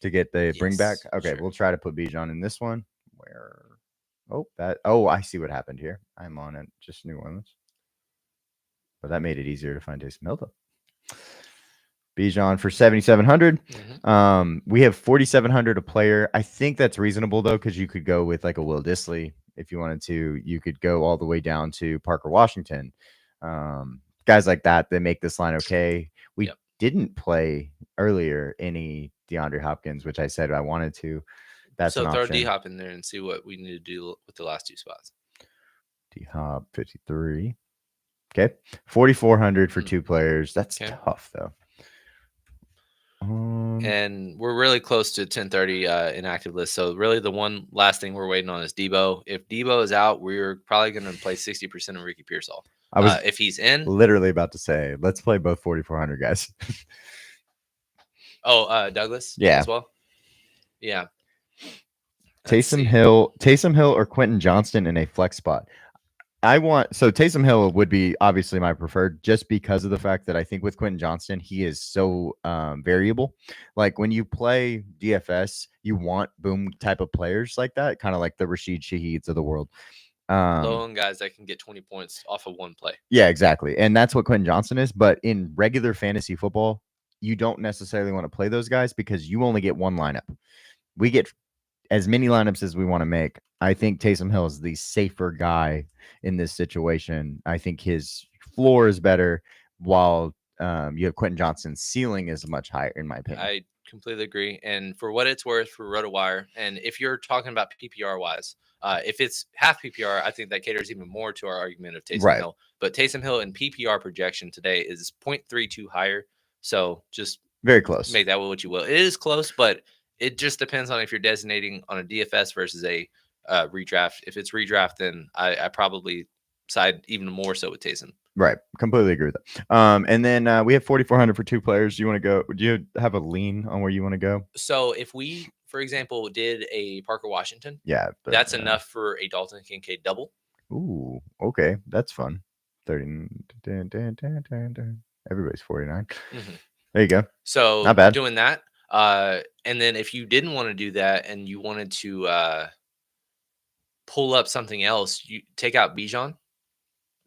to get the bring back? Okay, sure. We'll try to put Bijan in this one. I see what happened here. I'm on it. Just New Orleans. But that made it easier to find Taysom Hill though. Bijan for 7,700. Mm-hmm. We have 4,700 a player. I think that's reasonable though, because you could go with like a Will Dissly if you wanted to. You could go all the way down to Parker Washington. Guys like that make this line okay. We didn't play earlier any DeAndre Hopkins, which I said I wanted to. That's so throw D-Hop in there and see what we need to do with the last 2 spots. D-Hop 53. Okay, 4,400 for 2 players. That's tough though. And we're really close to 10:30 inactive list. So really the one last thing we're waiting on is Debo. If Debo is out, we're probably going to play 60% of Ricky Pearsall. If he's in, literally about to say, let's play both 4,400 guys. Douglas. Yeah. As well. Yeah. Taysom Hill or Quentin Johnston in a flex spot. Taysom Hill would be obviously my preferred, just because of the fact that I think with Quentin Johnston, he is so variable. Like when you play DFS, you want boom type of players like that, kind of like the Rashid Shaheeds of the world. Low-owned guys that can get 20 points off of one play. Yeah, exactly. And that's what Quentin Johnston is. But in regular fantasy football, you don't necessarily want to play those guys because you only get one lineup. We get as many lineups as we want to make. I think Taysom Hill is the safer guy in this situation. I think his floor is better, while you have Quentin Johnston's ceiling is much higher, in my opinion. I completely agree. And for what it's worth for RotoWire, and if you're talking about PPR wise, if it's half PPR, I think that caters even more to our argument of Taysom Hill. But Taysom Hill in PPR projection today is 0.32 higher. So just very close. Make that what you will. It is close, but it just depends on if you're designating on a DFS versus a redraft. If it's redraft, then I probably side even more so with Taysom. Right. Completely agree with that. And then we have 4,400 for 2 players. Do you want to go? Do you have a lean on where you want to go? So if we, for example, did a Parker Washington, but, that's enough for a Dalton Kincaid double. Ooh, okay. That's fun. 30. Everybody's 49. Mm-hmm. There you go. So not bad. Doing that. And then if you didn't want to do that and you wanted to pull up something else, you take out Bijan.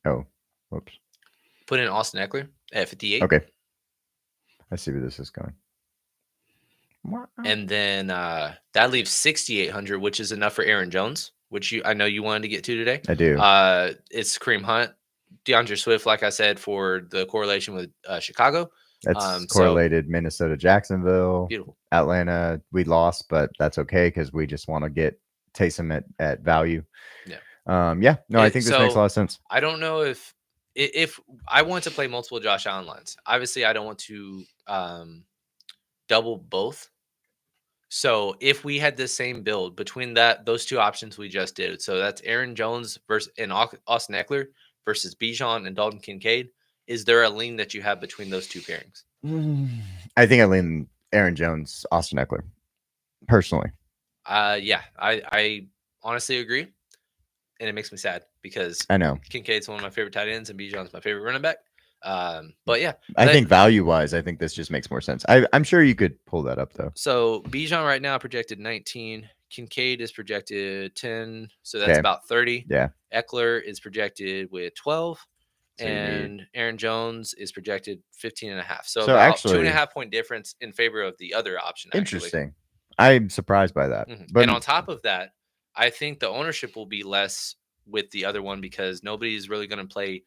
Oh, whoops. Put in Austin Eckler at 58. Okay. I see where this is going. And then that leaves 6,800, which is enough for Aaron Jones, which I know you wanted to get to today. I do. It's Kareem Hunt, DeAndre Swift, like I said, for the correlation with Chicago. That's correlated. Minnesota, Jacksonville, beautiful. Atlanta, we lost, but that's okay because we just want to get Taysom at value. Yeah. I think this makes a lot of sense. I don't know if I want to play multiple Josh Allen lines. Obviously, I don't want to double both. So if we had the same build between those 2 options we just did, so that's Aaron Jones and Austin Eckler, versus Bijan and Dalton Kincaid. Is there a lean that you have between those two pairings? I think I lean Aaron Jones, Austin Eckler, personally. Yeah, I honestly agree, and it makes me sad because I know Kincaid's one of my favorite tight ends, and Bijan's my favorite running back. But yeah, I think value-wise, I think this just makes more sense. I'm sure you could pull that up though. So Bijan right now projected 19. Kincaid is projected 10, so that's about 30. Yeah. Eckler is projected with 12. So and Aaron Jones is projected 15 and a half. So about actually, 2.5 point difference in favor of the other option. Interesting. I'm surprised by that. Mm-hmm. But and on top of that, I think the ownership will be less with the other one because nobody's really going to play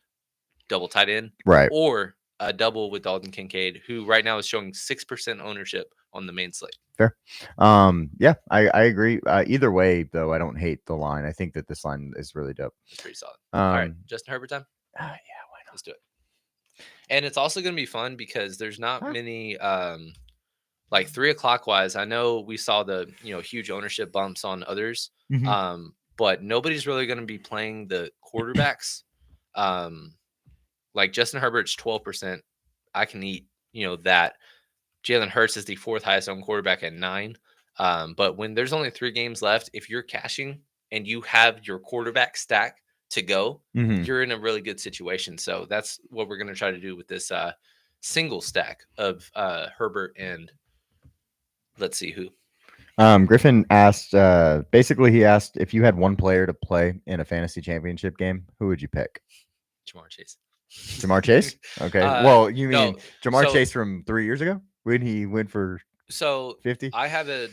double tight end, right? Or a double with Dalton Kincaid, who right now is showing 6% ownership on the main slate. Fair. Yeah, I agree. Either way, though, I don't hate the line. I think that this line is really dope. It's pretty solid. All right, Justin Herbert time. Yeah, why not? Let's do it. And it's also going to be fun because there's not many like 3 o'clock wise. I know we saw the huge ownership bumps on others, but nobody's really going to be playing the quarterbacks. Like Justin Herbert's 12%. I can eat that. Jalen Hurts is the 4th highest owned quarterback at 9. But when there's only 3 games left, if you're cashing and you have your quarterback stack to go, you're in a really good situation. So that's what we're going to try to do with this single stack of Herbert and let's see who. Griffin asked, basically he asked if you had one player to play in a fantasy championship game, who would you pick? Jamar Chase. Jamar Chase? Okay. Well, you mean Jamar Chase from 3 years ago when he went for 50? I have a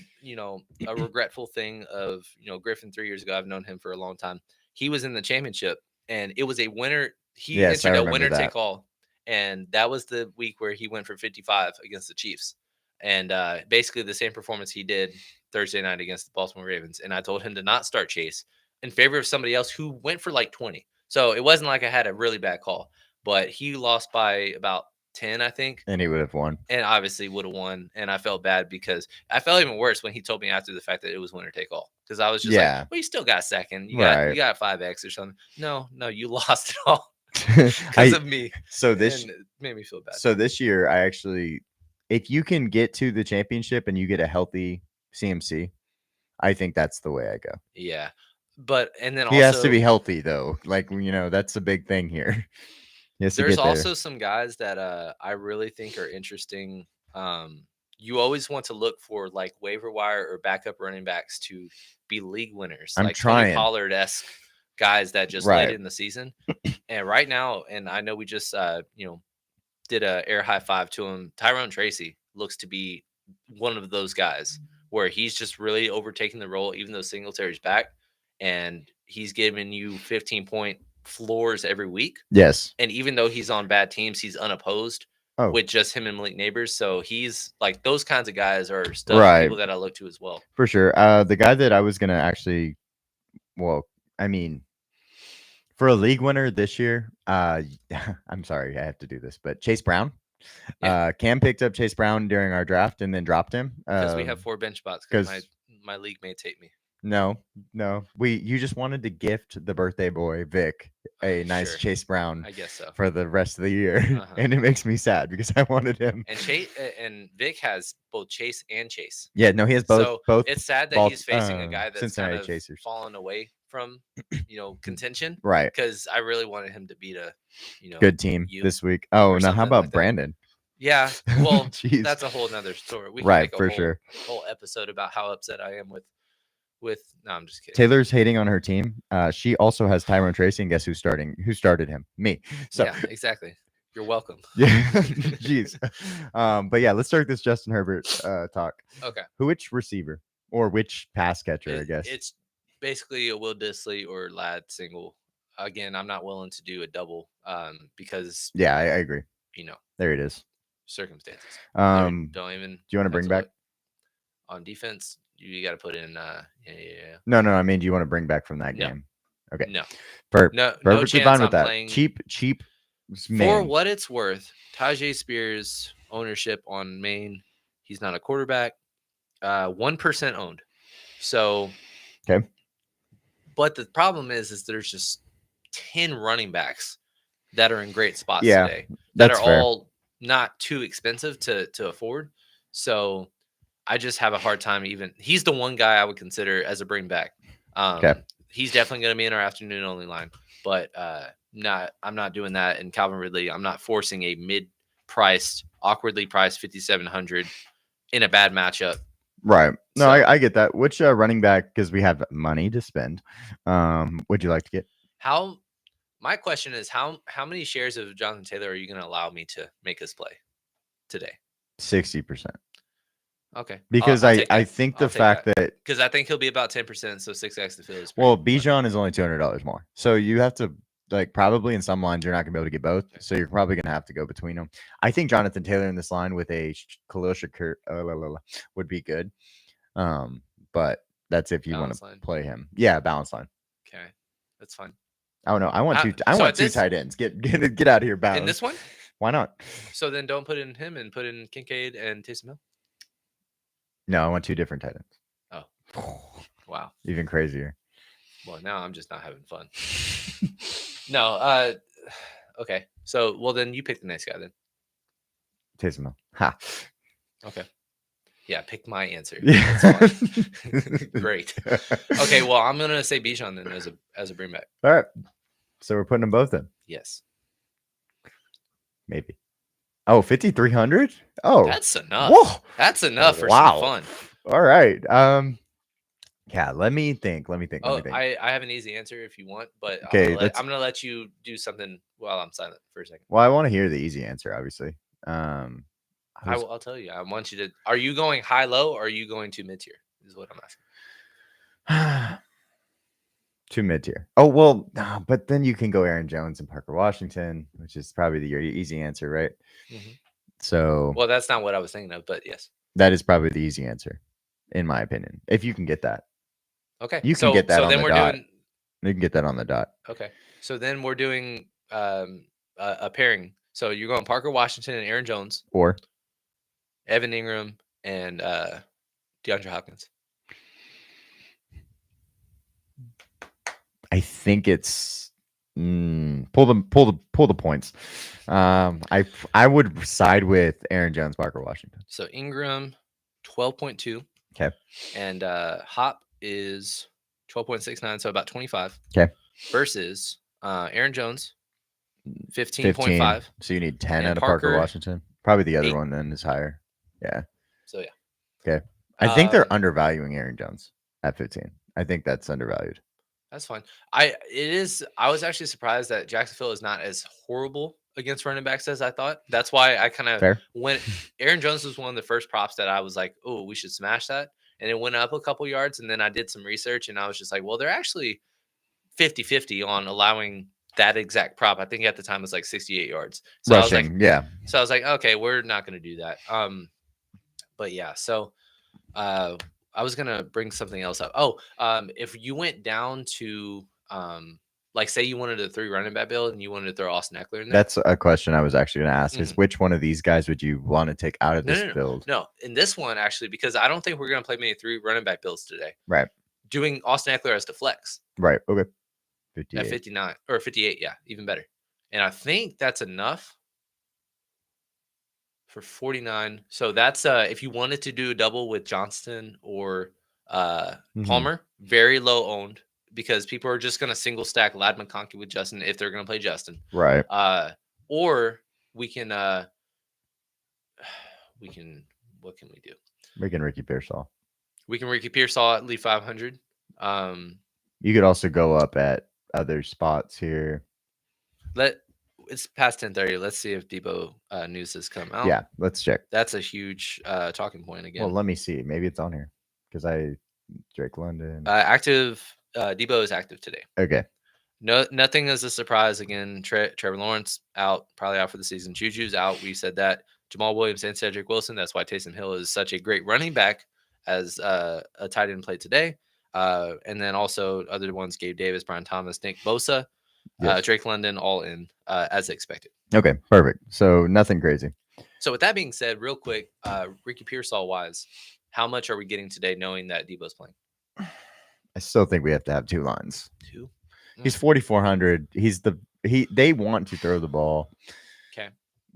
regretful thing of, Griffin 3 years ago. I've known him for a long time. He was in the championship and it was a winner. He entered a winner take all. And that was the week where he went for 55 against the Chiefs. And basically the same performance he did Thursday night against the Baltimore Ravens. And I told him to not start Chase in favor of somebody else who went for like 20. So it wasn't like I had a really bad call, but he lost by about 10, I think. And he would have won. And obviously would have won. And I felt bad because I felt even worse when he told me after the fact that it was winner take all. Because I was just like, well, you still got second. You got 5X or something. No, you lost it all because of me. So it made me feel bad. So this year, I actually, if you can get to the championship and you get a healthy CMC, I think that's the way I go. Yeah. But and then he has to be healthy though. Like, that's a big thing here. There's also some guys that I really think are interesting. You always want to look for like waiver wire or backup running backs to be league winners. I'm like trying. Tony Pollard-esque guys that just late in the season. And right now, and I know we just did a air high five to him. Tyrone Tracy looks to be one of those guys where he's just really overtaking the role, even though Singletary's back. And he's giving you 15-point floors every week. Yes. And even though he's on bad teams, he's unopposed with just him and Malik Neighbors. So he's like those kinds of guys are still people that I look to as well. For sure. The guy that I was going to actually, for a league winner this year, I'm sorry, I have to do this, but Chase Brown. Yeah. Cam picked up Chase Brown during our draft and then dropped him. Because we have 4 bench spots because my league mates hate me. No. You just wanted to gift the birthday boy Vic a nice Chase Brown. I guess so. For the rest of the year, and it makes me sad because I wanted him. And Chase and Vic has both Chase and Chase. Yeah, no, he has both. So both. It's sad that he's facing a guy that's Cincinnati kind of Chasers. fallen away from contention, right? Because I really wanted him to beat a good team this week. Oh, now how about like Brandon? Yeah, well, that's a whole nother story. We can make a whole episode about how upset I am with. No, I'm just kidding. Taylor's hating on her team. She also has Tyrone Tracy, and guess who's starting? Who started him? Me. So yeah, exactly. You're welcome. Yeah, jeez. But yeah, let's start this Justin Herbert talk. Okay. Which receiver or which pass catcher? I guess it's basically a Will Disley or Ladd single. Again, I'm not willing to do a double because I agree. There it is. Circumstances. Don't even. Do you want to bring back on defense? You got to put in. No. I mean, do you want to bring back from that game? Okay. No. Perfectly fine with that. Cheap. For what it's worth, Tajay Spears ownership on Maine. He's not a quarterback. 1% owned. So. Okay. But the problem is there's just 10 running backs that are in great spots Yeah, today that are fair. all not too expensive to afford. So I just have a hard time even. He's the one guy I would consider as a bring back. He's definitely going to be in our afternoon only line, but I'm not doing that. And Calvin Ridley, I'm not forcing a mid-priced, awkwardly priced 5,700 in a bad matchup. Right. No, so, I get that. Which running back, because we have money to spend, would you like to get? My question is how many shares of Jonathan Taylor are you going to allow me to make his play today? 60%. Okay. Because I think the fact that because I think he'll be about 10%, so 6x the field is well, Bijan is only $200 more, so you have to probably in some lines you're not gonna be able to get both, so you're probably gonna have to go between them. I think Jonathan Taylor in this line with a Khalil Shakur would be good, but that's if you want to play him. Yeah, balance line. Okay, that's fine. Oh no, I want two tight ends. Get out of here, balance. In this one? Why not? So then don't put in him and put in Kincaid and Taysom Hill. No, I want two different tight ends. Oh, wow. Even crazier. Well, now I'm just not having fun. No, okay. So, well, then you pick the next guy then. Taysom Hill. Ha. Okay. Yeah, pick my answer. Yeah. Great. Okay, well, I'm gonna say Bijan then as a bring back. All right. So we're putting them both in. Yes. Maybe. Oh, 5,300? Oh, that's enough. Whoa. That's enough for some fun. All right. Yeah, let me think. I have an easy answer if you want, but okay, I'm gonna let you do something while I'm silent for a second. Well, I want to hear the easy answer, obviously. I'll tell you. I want you to. Are you going high low or are you going to mid tier? Is what I'm asking. To mid tier. Oh well, but then you can go Aaron Jones and Parker Washington, which is probably your easy answer, right? Mm-hmm. So, well, that's not what I was thinking of, but yes, that is probably the easy answer, in my opinion. If you can get that, okay, you can get that. So on then the we're dot. You can get that on the dot. Okay, so then we're doing a pairing. So you're going Parker Washington and Aaron Jones, or Evan Ingram and DeAndre Hopkins. I think it's pull the points. I would side with Aaron Jones, Parker Washington. So Ingram 12.2. Okay. And Hop is 12.69, so about 25. Okay. Versus Aaron Jones 15.5. So you need 10 out of Parker Washington. Probably the other 8. One then is higher. Yeah. So yeah. Okay. I think they're undervaluing Aaron Jones at 15. I think that's undervalued. That's fine. I was actually surprised that Jacksonville is not as horrible against running backs as I thought. That's why I kind of went. Aaron Jones was one of the first props that I was like, oh, we should smash that. And it went up a couple yards. And then I did some research and I was just like, well, they're actually 50-50 on allowing that exact prop. I think at the time it was like 68 yards. So rushing, I was like, yeah. So I was like, okay, we're not going to do that. But yeah, so I was gonna bring something else up. If you went down to like say you wanted a 3 running back build and you wanted to throw Austin Eckler in there. That's a question I was actually gonna ask is which one of these guys would you want to take out of this build? No, in this one actually, because I don't think we're gonna play many 3 running back builds today. Right. Doing Austin Eckler as the flex. Right. Okay. 58. At 59 or 58, yeah, even better. And I think that's enough. For 49. So that's if you wanted to do a double with Johnston or Palmer, very low owned because people are just going to single stack Lad McConkey with Justin if they're going to play Justin. Right. Or we can what can we do? We can Ricky Pearsall. We can Ricky Pearsall at least 500. You could also go up at other spots here. It's past 10:30. Let's see if Debo news has come out. Yeah, let's check. That's a huge talking point again. Well, let me see. Maybe it's on here because Drake London active. Debo is active today. Okay. No, nothing is a surprise again. Trevor Lawrence out, probably out for the season. Juju's out. We said that. Jamal Williams and Cedric Wilson. That's why Taysom Hill is such a great running back as a tight end played today. And then also other ones: Gabe Davis, Brian Thomas, Nick Bosa. Yes. Drake London all in as expected. Okay, perfect. So nothing crazy. So with that being said, real quick, Ricky Pearsall wise, how much are we getting today knowing that Debo's playing? I still think we have to have 2 lines. 2? He's 4,400. They want to throw the ball. Okay.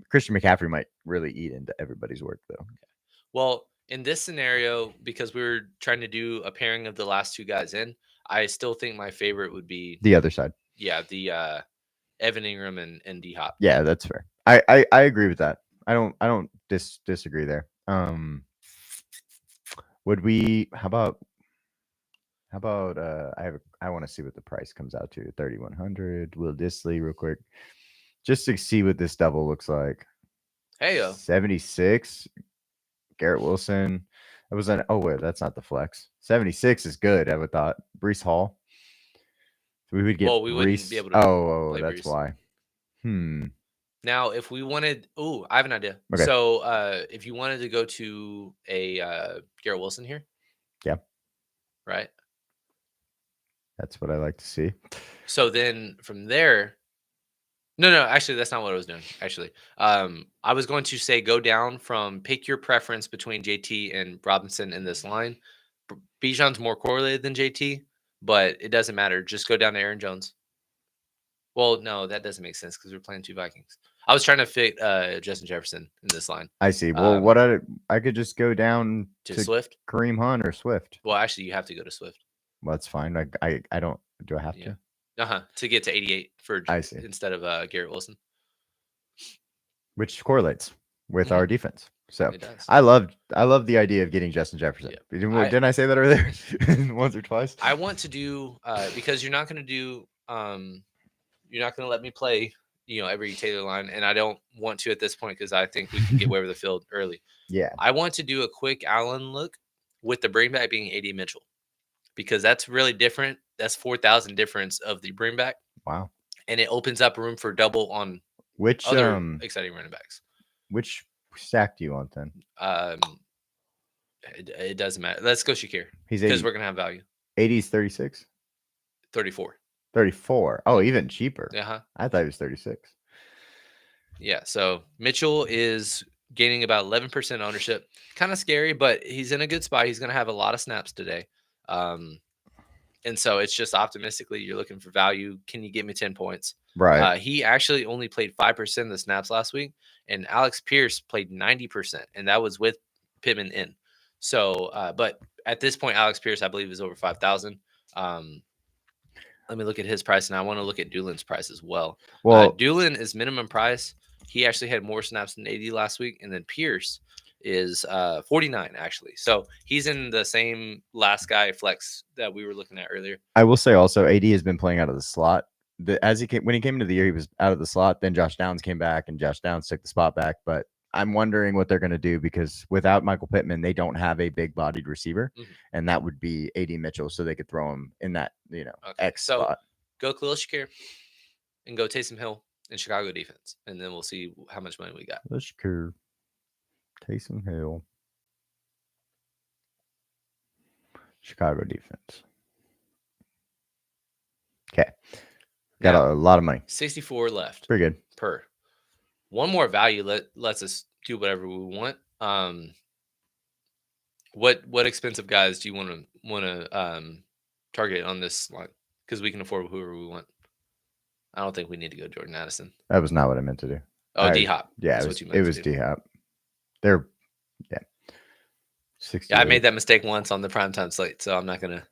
Christian McCaffrey might really eat into everybody's work, though. Okay. Well, in this scenario, because we were trying to do a pairing of the last 2 guys in, I still think my favorite would be the other side. Yeah, the Evan Ingram and D Hop. Yeah, that's fair. I agree with that. I don't disagree there. Would we? How about? I want to see what the price comes out to. 3,100. Will Disley real quick, just to see what this double looks like. Hey yo, 76. Garrett Wilson. It was wait, that's not the flex. 76 is good. I would thought Breece Hall. So we would get. Well, we wouldn't be able to. Oh, that's Breece. Why. Now, if we wanted, I have an idea. Okay. So, if you wanted to go to a Garrett Wilson here, yeah, right. That's what I like to see. So then from there, no, actually, that's not what I was doing. Actually, I was going to say go down from pick your preference between JT and Robinson in this line. Bijan's more correlated than JT, but it doesn't matter. Just go down to Aaron Jones. Well, no, that doesn't make sense because we're playing 2 Vikings. I was trying to fit Justin Jefferson in this line. I see. Well, what I could just go down to Swift, Kareem Hunt or Swift. Well, actually, you have to go to Swift. Well, that's fine. I don't. Do I have to? To get to 88 for instead of Garrett Wilson, which correlates with our defense. So I love the idea of getting Justin Jefferson. Yeah. Didn't I say that earlier once or twice? I want to do because you're not going to do you're not going to let me play every Taylor line, and I don't want to at this point because I think we can get away with the field early. Yeah, I want to do a quick Allen look with the bring back being AD Mitchell because that's really different. That's 4,000 difference of the bring back. Wow, and it opens up room for double on which other exciting running backs. Which stack do you want then? It doesn't matter. Let's go Shakir. He's because we're gonna have value. 80's 36. 34. 34. Oh, even cheaper. Uh-huh. I thought it was 36. Yeah. So Mitchell is gaining about 11% ownership. Kind of scary, but he's in a good spot. He's gonna have a lot of snaps today. And so it's just optimistically you're looking for value. Can you get me 10 points? Right. He actually only played 5% of the snaps last week, and Alex Pierce played 90%, and that was with Pittman in. So, but at this point, Alex Pierce, I believe, is over 5,000. Let me look at his price, and I want to look at Doolin's price as well. Well, Doolin is minimum price. He actually had more snaps than AD last week, and then Pierce is 49 actually. So he's in the same last guy flex that we were looking at earlier. I will say also AD has been playing out of the slot. When he came into the year, he was out of the slot. Then Josh Downs came back, and Josh Downs took the spot back. But I'm wondering what they're going to do because without Michael Pittman, they don't have a big-bodied receiver, and that would be AD Mitchell, so they could throw him in that X spot. Go Khalil Shakir and go Taysom Hill in Chicago defense, and then we'll see how much money we got. Shakir, Taysom Hill, Chicago defense. Okay. Got a lot of money. 64 left. Pretty good. Per. One more value lets us do whatever we want. What expensive guys do you want to target on this line? Because we can afford whoever we want. I don't think we need to go Jordan Addison. That was not what I meant to do. Oh, D-Hop. Yeah, it was D-Hop. They're 60. Yeah, I made that mistake once on the primetime slate, so I'm not gonna.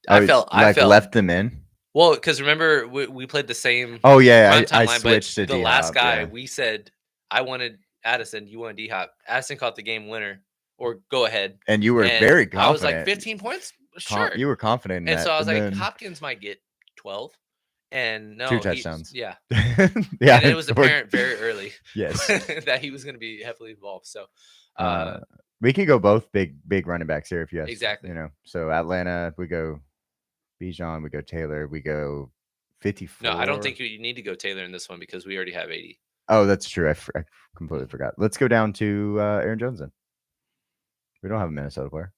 I felt left them in. Well, because remember we played the same. Oh yeah, I switched to the D-Hop, last guy. Yeah. We said I wanted Addison, you wanted D-Hop. Addison caught the game winner, or go ahead. And you were very confident. I was like 15 points, sure. You were confident. In and that. So I was like, Hopkins might get 12, and no, 2 touchdowns. Yeah, yeah. And it was apparent very early. Yes, that he was going to be heavily involved. So. We could go both big running backs here if you ask. Exactly. So Atlanta, we go Bijan, we go Taylor, we go 54. No, I don't think you need to go Taylor in this one because we already have 80. Oh, that's true. I completely forgot. Let's go down to Aaron Jones then. We don't have a Minnesota player.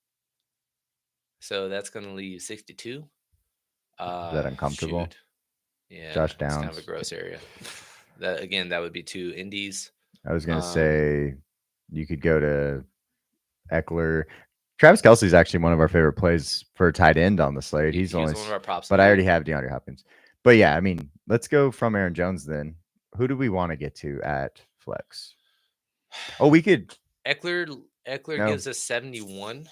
So that's going to leave 62. Is that uncomfortable? Shoot. Yeah. Josh Downs. It's kind of a gross area. That would be 2 Indies. I was going to say you could go to Eckler. Travis Kelce's actually one of our favorite plays for tight end on the slate. He's only one of our props, but I already have DeAndre Hopkins. But yeah, I mean, let's go from Aaron Jones then. Who do we want to get to at flex? Oh, we could. Eckler gives us 71.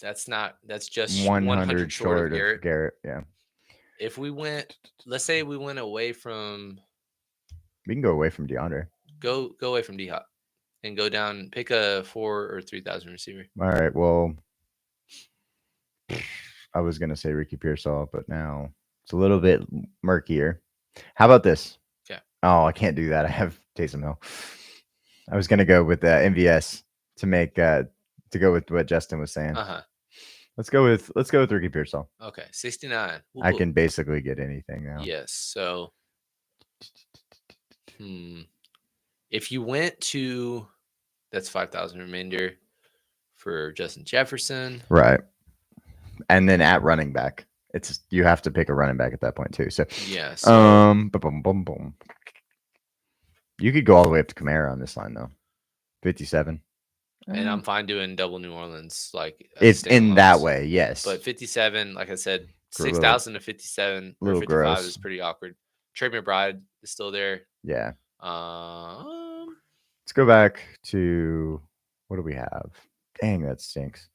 That's just 100 short of Garrett. Yeah. If we went, let's say we went away from. We can go away from DeAndre. Go away from D-Hop and go down. Pick a 4,000 or 3,000 receiver. All right. Well, I was gonna say Ricky Pearsall, but now it's a little bit murkier. How about this? Okay. Oh, I can't do that. I have Taysom Hill. I was gonna go with MVS to make to go with what Justin was saying. Let's go with Ricky Pearsall. Okay, 69. I can basically get anything now. Yes. So, if you went to, that's 5,000 remainder for Justin Jefferson, right? And then at running back, it's you have to pick a running back at that point too. So yeah. So, boom. You could go all the way up to Kamara on this line though. 57. And I'm fine doing double New Orleans, like it's in that way, yes. But 57, like I said, 6,000 to 57 or 55 gross. Is pretty awkward. Trey McBride is still there. Yeah. Let's go back to what do we have? Dang, that stinks.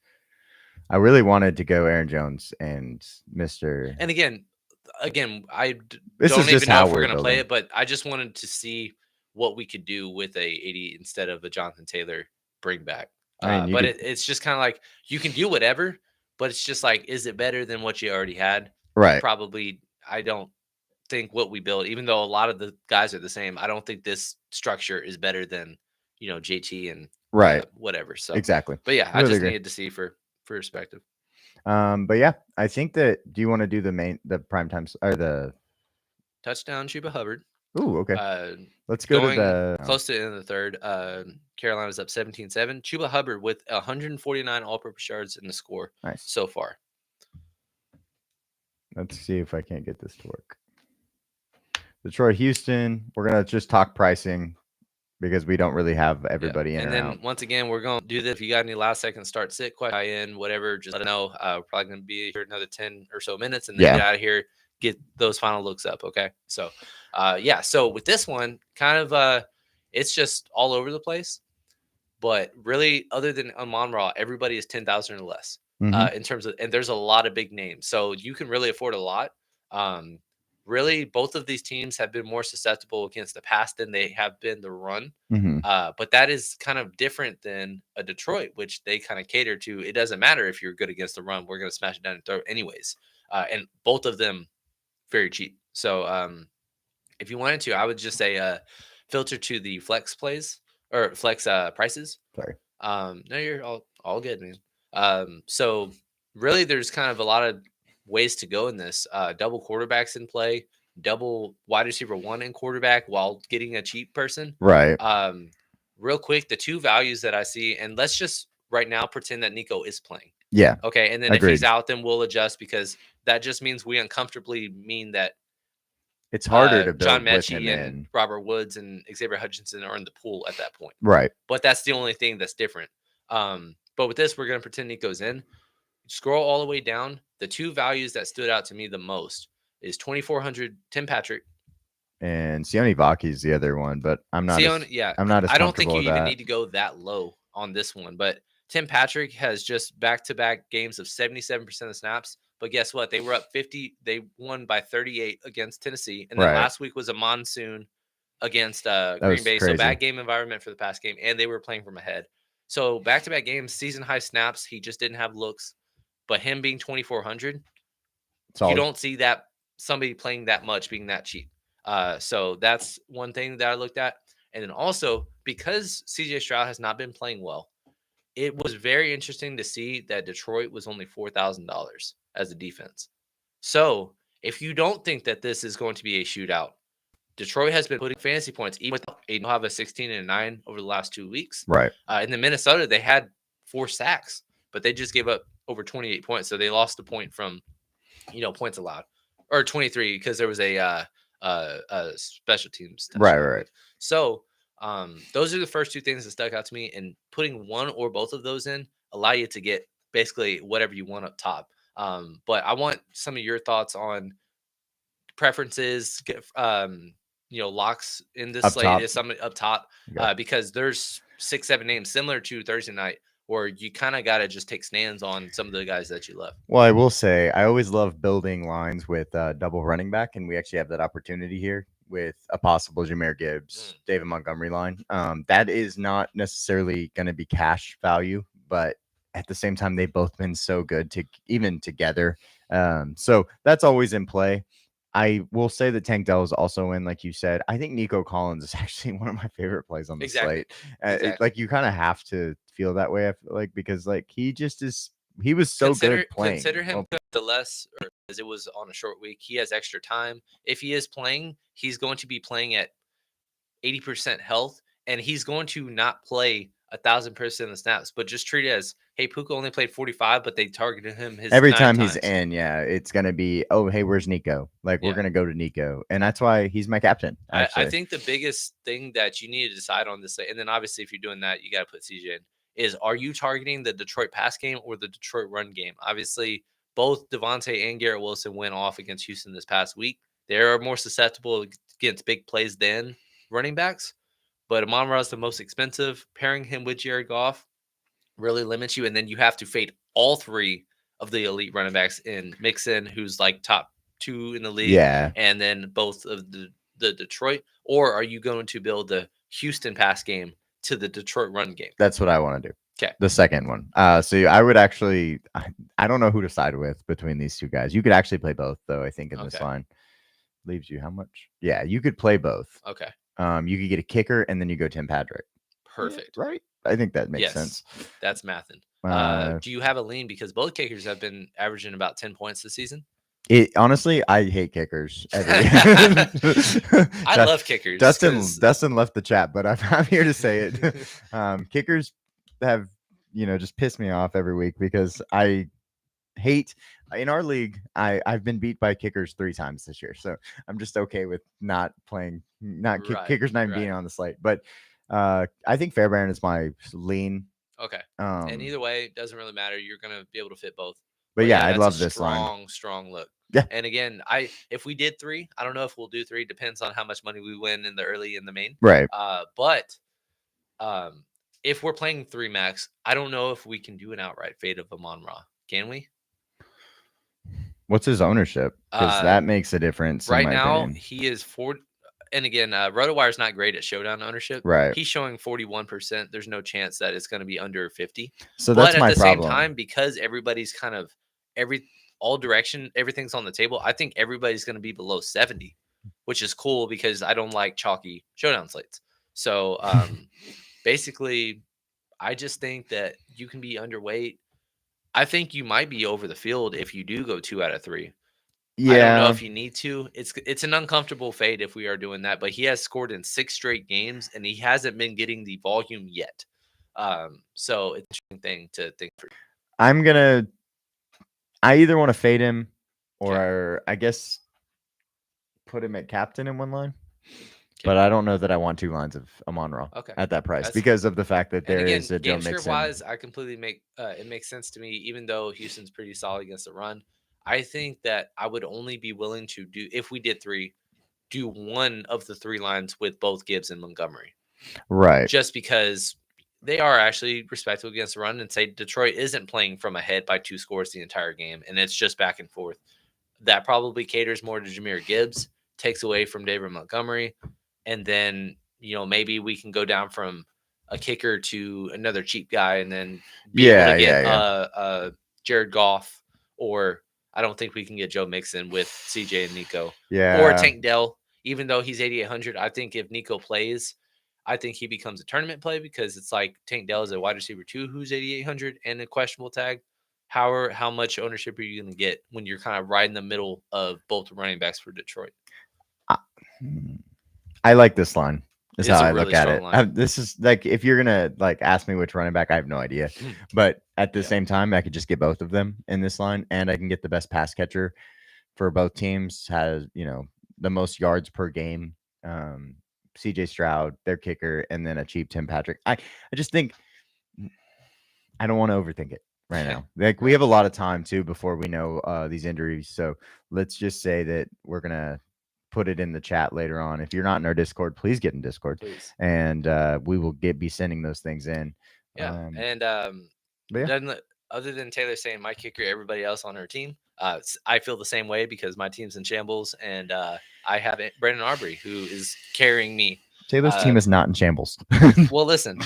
I really wanted to go Aaron Jones and Mr. And again, I don't even know if we're gonna play it, but I just wanted to see what we could do with a 80 instead of a Jonathan Taylor bring back. But it's just kind of like you can do whatever, but it's just like, is it better than what you already had? Right. Probably. I don't think what we built, even though a lot of the guys are the same, I don't think this structure is better than JT and right whatever. So exactly. But yeah, I just needed to see for perspective. But yeah, I think that. Do you want to do the prime times or the touchdown Chuba Hubbard? Ooh, okay. Let's go to the close to the end of the third. Carolina's up 17-7. Chuba Hubbard with 149 all-purpose yards in the score so far. Let's see if I can't get this to work. Detroit, Houston. We're gonna just talk pricing because we don't really have everybody in. And then once again, we're gonna do this. If you got any last second start, sit, in, whatever, just let us know. We're probably gonna be here another 10 or so minutes, and then get out of here. Get those final looks up. Okay, so. So with this one, kind of, it's just all over the place. But really, other than Amon-Ra, everybody is 10,000 or less in terms of, and there's a lot of big names, so you can really afford a lot. Really, both of these teams have been more susceptible against the pass than they have been the run. But that is kind of different than a Detroit, which they kind of cater to. It doesn't matter if you're good against the run; we're going to smash it down and throw anyways. And both of them very cheap. So. If you wanted to, I would just say filter to the flex plays or flex prices. Sorry. No, you're all good, man. So really, there's kind of a lot of ways to go in this. Double quarterbacks in play, double wide receiver 1 in quarterback while getting a cheap person. Right. Real quick, the two values that I see, and let's just right now pretend that Nico is playing. Yeah. Okay, and then if he's out, then we'll adjust because that just means we uncomfortably mean that. It's harder to build John with him and Robert Woods and Xavier Hutchinson are in the pool at that point. Right. But that's the only thing that's different. But with this, we're going to pretend Nico's in. Scroll all the way down. The two values that stood out to me the most is 2,400 Tim Patrick. And Sione Vaki is the other one, but I'm not. I don't think you even need to go that low on this one. But Tim Patrick has just back-to-back games of 77% of snaps. But guess what? They were up 50. They won by 38 against Tennessee. And then last week was a monsoon against Green Bay. Crazy. So bad game environment for the past game. And they were playing from ahead. So back-to-back games, season-high snaps. He just didn't have looks. But him being 2,400, you don't see that somebody playing that much being that cheap. So that's one thing that I looked at. And then also, because CJ Stroud has not been playing well, it was very interesting to see that Detroit was only $4,000 as a defense. So if you don't think that this is going to be a shootout, Detroit has been putting fantasy points, even with they have a 16 and 9 over the last 2 weeks. Right. In the Minnesota, they had 4 sacks, but they just gave up over 28 points. So they lost the point from, points allowed, or 23 because there was a special teams. Right. So those are the first two things that stuck out to me, and putting one or both of those in allow you to get basically whatever you want up top. But I want some of your thoughts on preferences, locks in this slate is somebody up top, because there's 6-7 names similar to Thursday night, or you kind of got to just take stands on some of the guys that you love. Well, I will say I always love building lines with double running back, and we actually have that opportunity here with a possible Jahmyr Gibbs, David Montgomery line. That is not necessarily going to be cash value, but at the same time, they've both been so good to even together. So that's always in play. I will say that Tank Dell is also in, like you said. I think Nico Collins is actually one of my favorite plays on the slate. Like you kind of have to feel that way, I feel like, because like he just is. He was so good playing. Consider him the less, or as it was on a short week, he has extra time. If he is playing, he's going to be playing at 80% health, and he's going to not play 1,000% of the snaps, but just treat it as, hey, Puka only played 45, but they targeted him every time he's in. Yeah, it's gonna be, oh, hey, where's Nico? Like we're gonna go to Nico, and that's why he's my captain. I think the biggest thing that you need to decide on this, and then obviously if you're doing that, you got to put CJ in, is are you targeting the Detroit pass game or the Detroit run game? Obviously, both Devontae and Garrett Wilson went off against Houston this past week. They're more susceptible against big plays than running backs, but Amon-Ra is the most expensive. Pairing him with Jared Goff really limits you, and then you have to fade all three of the elite running backs in Mixon, who's like top 2 in the league, and then both of the Detroit, or are you going to build the Houston pass game to the Detroit run game? That's what I want to do. Okay. The second one. So I would actually, I don't know who to side with between these two guys. You could actually play both, though, I think, in this line. Leaves you how much? Yeah, you could play both. Okay. You could get a kicker, and then you go Tim Patrick. Perfect. Right? I think that makes sense. That's mathing. Do you have a lean? Because both kickers have been averaging about 10 points this season. Honestly, I hate kickers. I love kickers. Dustin left the chat, but I'm here to say it. Kickers have, just pissed me off every week because I hate in our league. I've been beat by kickers 3 times this year, so I'm just okay with not playing, kickers not being on the slate. But I think Fairbairn is my lean. Okay. And either way, it doesn't really matter. You're gonna be able to fit both. But yeah, I love this line. Strong look. Yeah. And again, if we did 3, I don't know if we'll do 3. Depends on how much money we win in the early and the main. Right. But if we're playing 3 max, I don't know if we can do an outright fade of Amon-Ra. Can we? What's his ownership? Because that makes a difference. Right now, he is 4. And again, RotoWire is not great at showdown ownership. Right. He's showing 41%. There's no chance that it's going to be under 50. So that's my problem. But at the same time, because everybody's kind of all direction, everything's on the table, I think everybody's going to be below 70, which is cool because I don't like chalky showdown slates. So basically, I just think that you can be underweight. I think you might be over the field if you do go 2 out of 3. Yeah. I don't know if you need to. It's an uncomfortable fade if we are doing that, but he has scored in 6 straight games and he hasn't been getting the volume yet. So it's an interesting thing to think through. I either want to fade him or I guess put him at captain in one line. But I don't know that I want 2 lines of Amon-Ra at that price because of the fact that there is a Joe Mixon. Wise, I completely it makes sense to me, even though Houston's pretty solid against the run. I think that I would only be willing to do, if we did 3, do one of the 3 lines with both Gibbs and Montgomery. Right. Just because they are actually respectable against the run, and say Detroit isn't playing from ahead by 2 scores the entire game, and it's just back and forth. That probably caters more to Jahmyr Gibbs, takes away from David Montgomery. And then, maybe we can go down from a kicker to another cheap guy and then be able to get Jared Goff, or I don't think we can get Joe Mixon with CJ and Nico. Yeah. Or Tank Dell, even though he's 8,800. I think if Nico plays, I think he becomes a tournament play because it's like Tank Dell is a wide receiver 2 who's 8,800 and a questionable tag. How much ownership are you going to get when you're kind of right in the middle of both running backs for Detroit? I like this line. Is how I really look at it. This is like, if you're gonna ask me which running back, I have no idea. But at the same time, I could just get both of them in this line, and I can get the best pass catcher for both teams. Has the most yards per game. CJ Stroud, their kicker, and then a cheap Tim Patrick. I just think I don't want to overthink it. right now. Like we have a lot of time too before we know these injuries. So let's just say that we're gonna put it in the chat later on. If you're not in our Discord, please get in Discord, please, and we will be sending those things in. Yeah, and other than Taylor saying my kicker, everybody else on her team, I feel the same way because my team's in shambles, and I have Brendan Arbery who is carrying me. Taylor's team is not in shambles. Well, listen,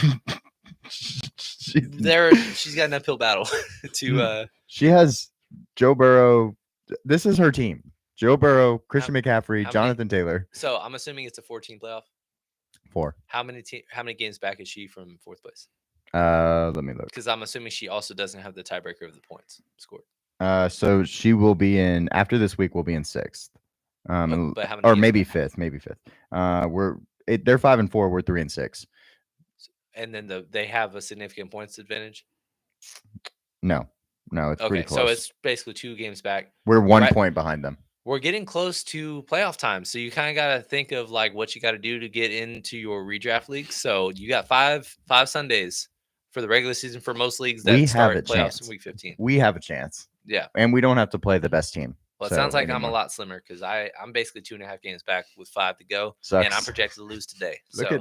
she's got an uphill battle to. She has Joe Burrow. This is her team: Joe Burrow, Christian McCaffrey, Jonathan Taylor. So I'm assuming it's a 14 playoff. 4. How many games back is she from 4th place? Let me look. Because I'm assuming she also doesn't have the tiebreaker of the points scored. So she will be in after this week. We'll be in 6th, but how many or maybe 5th, maybe 5th. They're 5 and 4. We're 3 and 6. And then they have a significant points advantage. No, it's pretty close. So it's basically 2 games back. We're 1 point behind them. We're getting close to playoff time, so you kind of got to think of like what you got to do to get into your redraft leagues. So you got five Sundays for the regular season for most leagues that start playoffs in week 15. We have a chance. Yeah, and we don't have to play the best team. Well, it sounds like I'm a lot slimmer because I'm basically 2.5 games back with 5 to go, and I'm projected to lose today.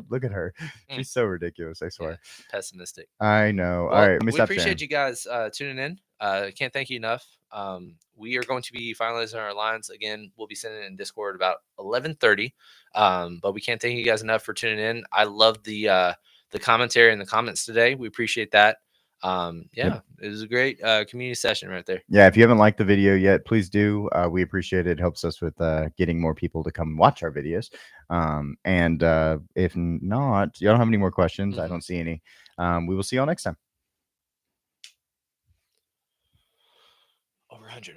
Look at her; she's so ridiculous. I swear, pessimistic. I know. Well, all right, we appreciate you guys tuning in. Can't thank you enough. We are going to be finalizing our lines again. We'll be sending it in Discord about 11:30. But we can't thank you guys enough for tuning in. I love the commentary and the comments today. We appreciate that. It was a great community session right there. Yeah, if you haven't liked the video yet, please do. We appreciate it. It helps us with getting more people to come watch our videos. And if not, you don't have any more questions. I don't see any. We will see you all next time. Over 100.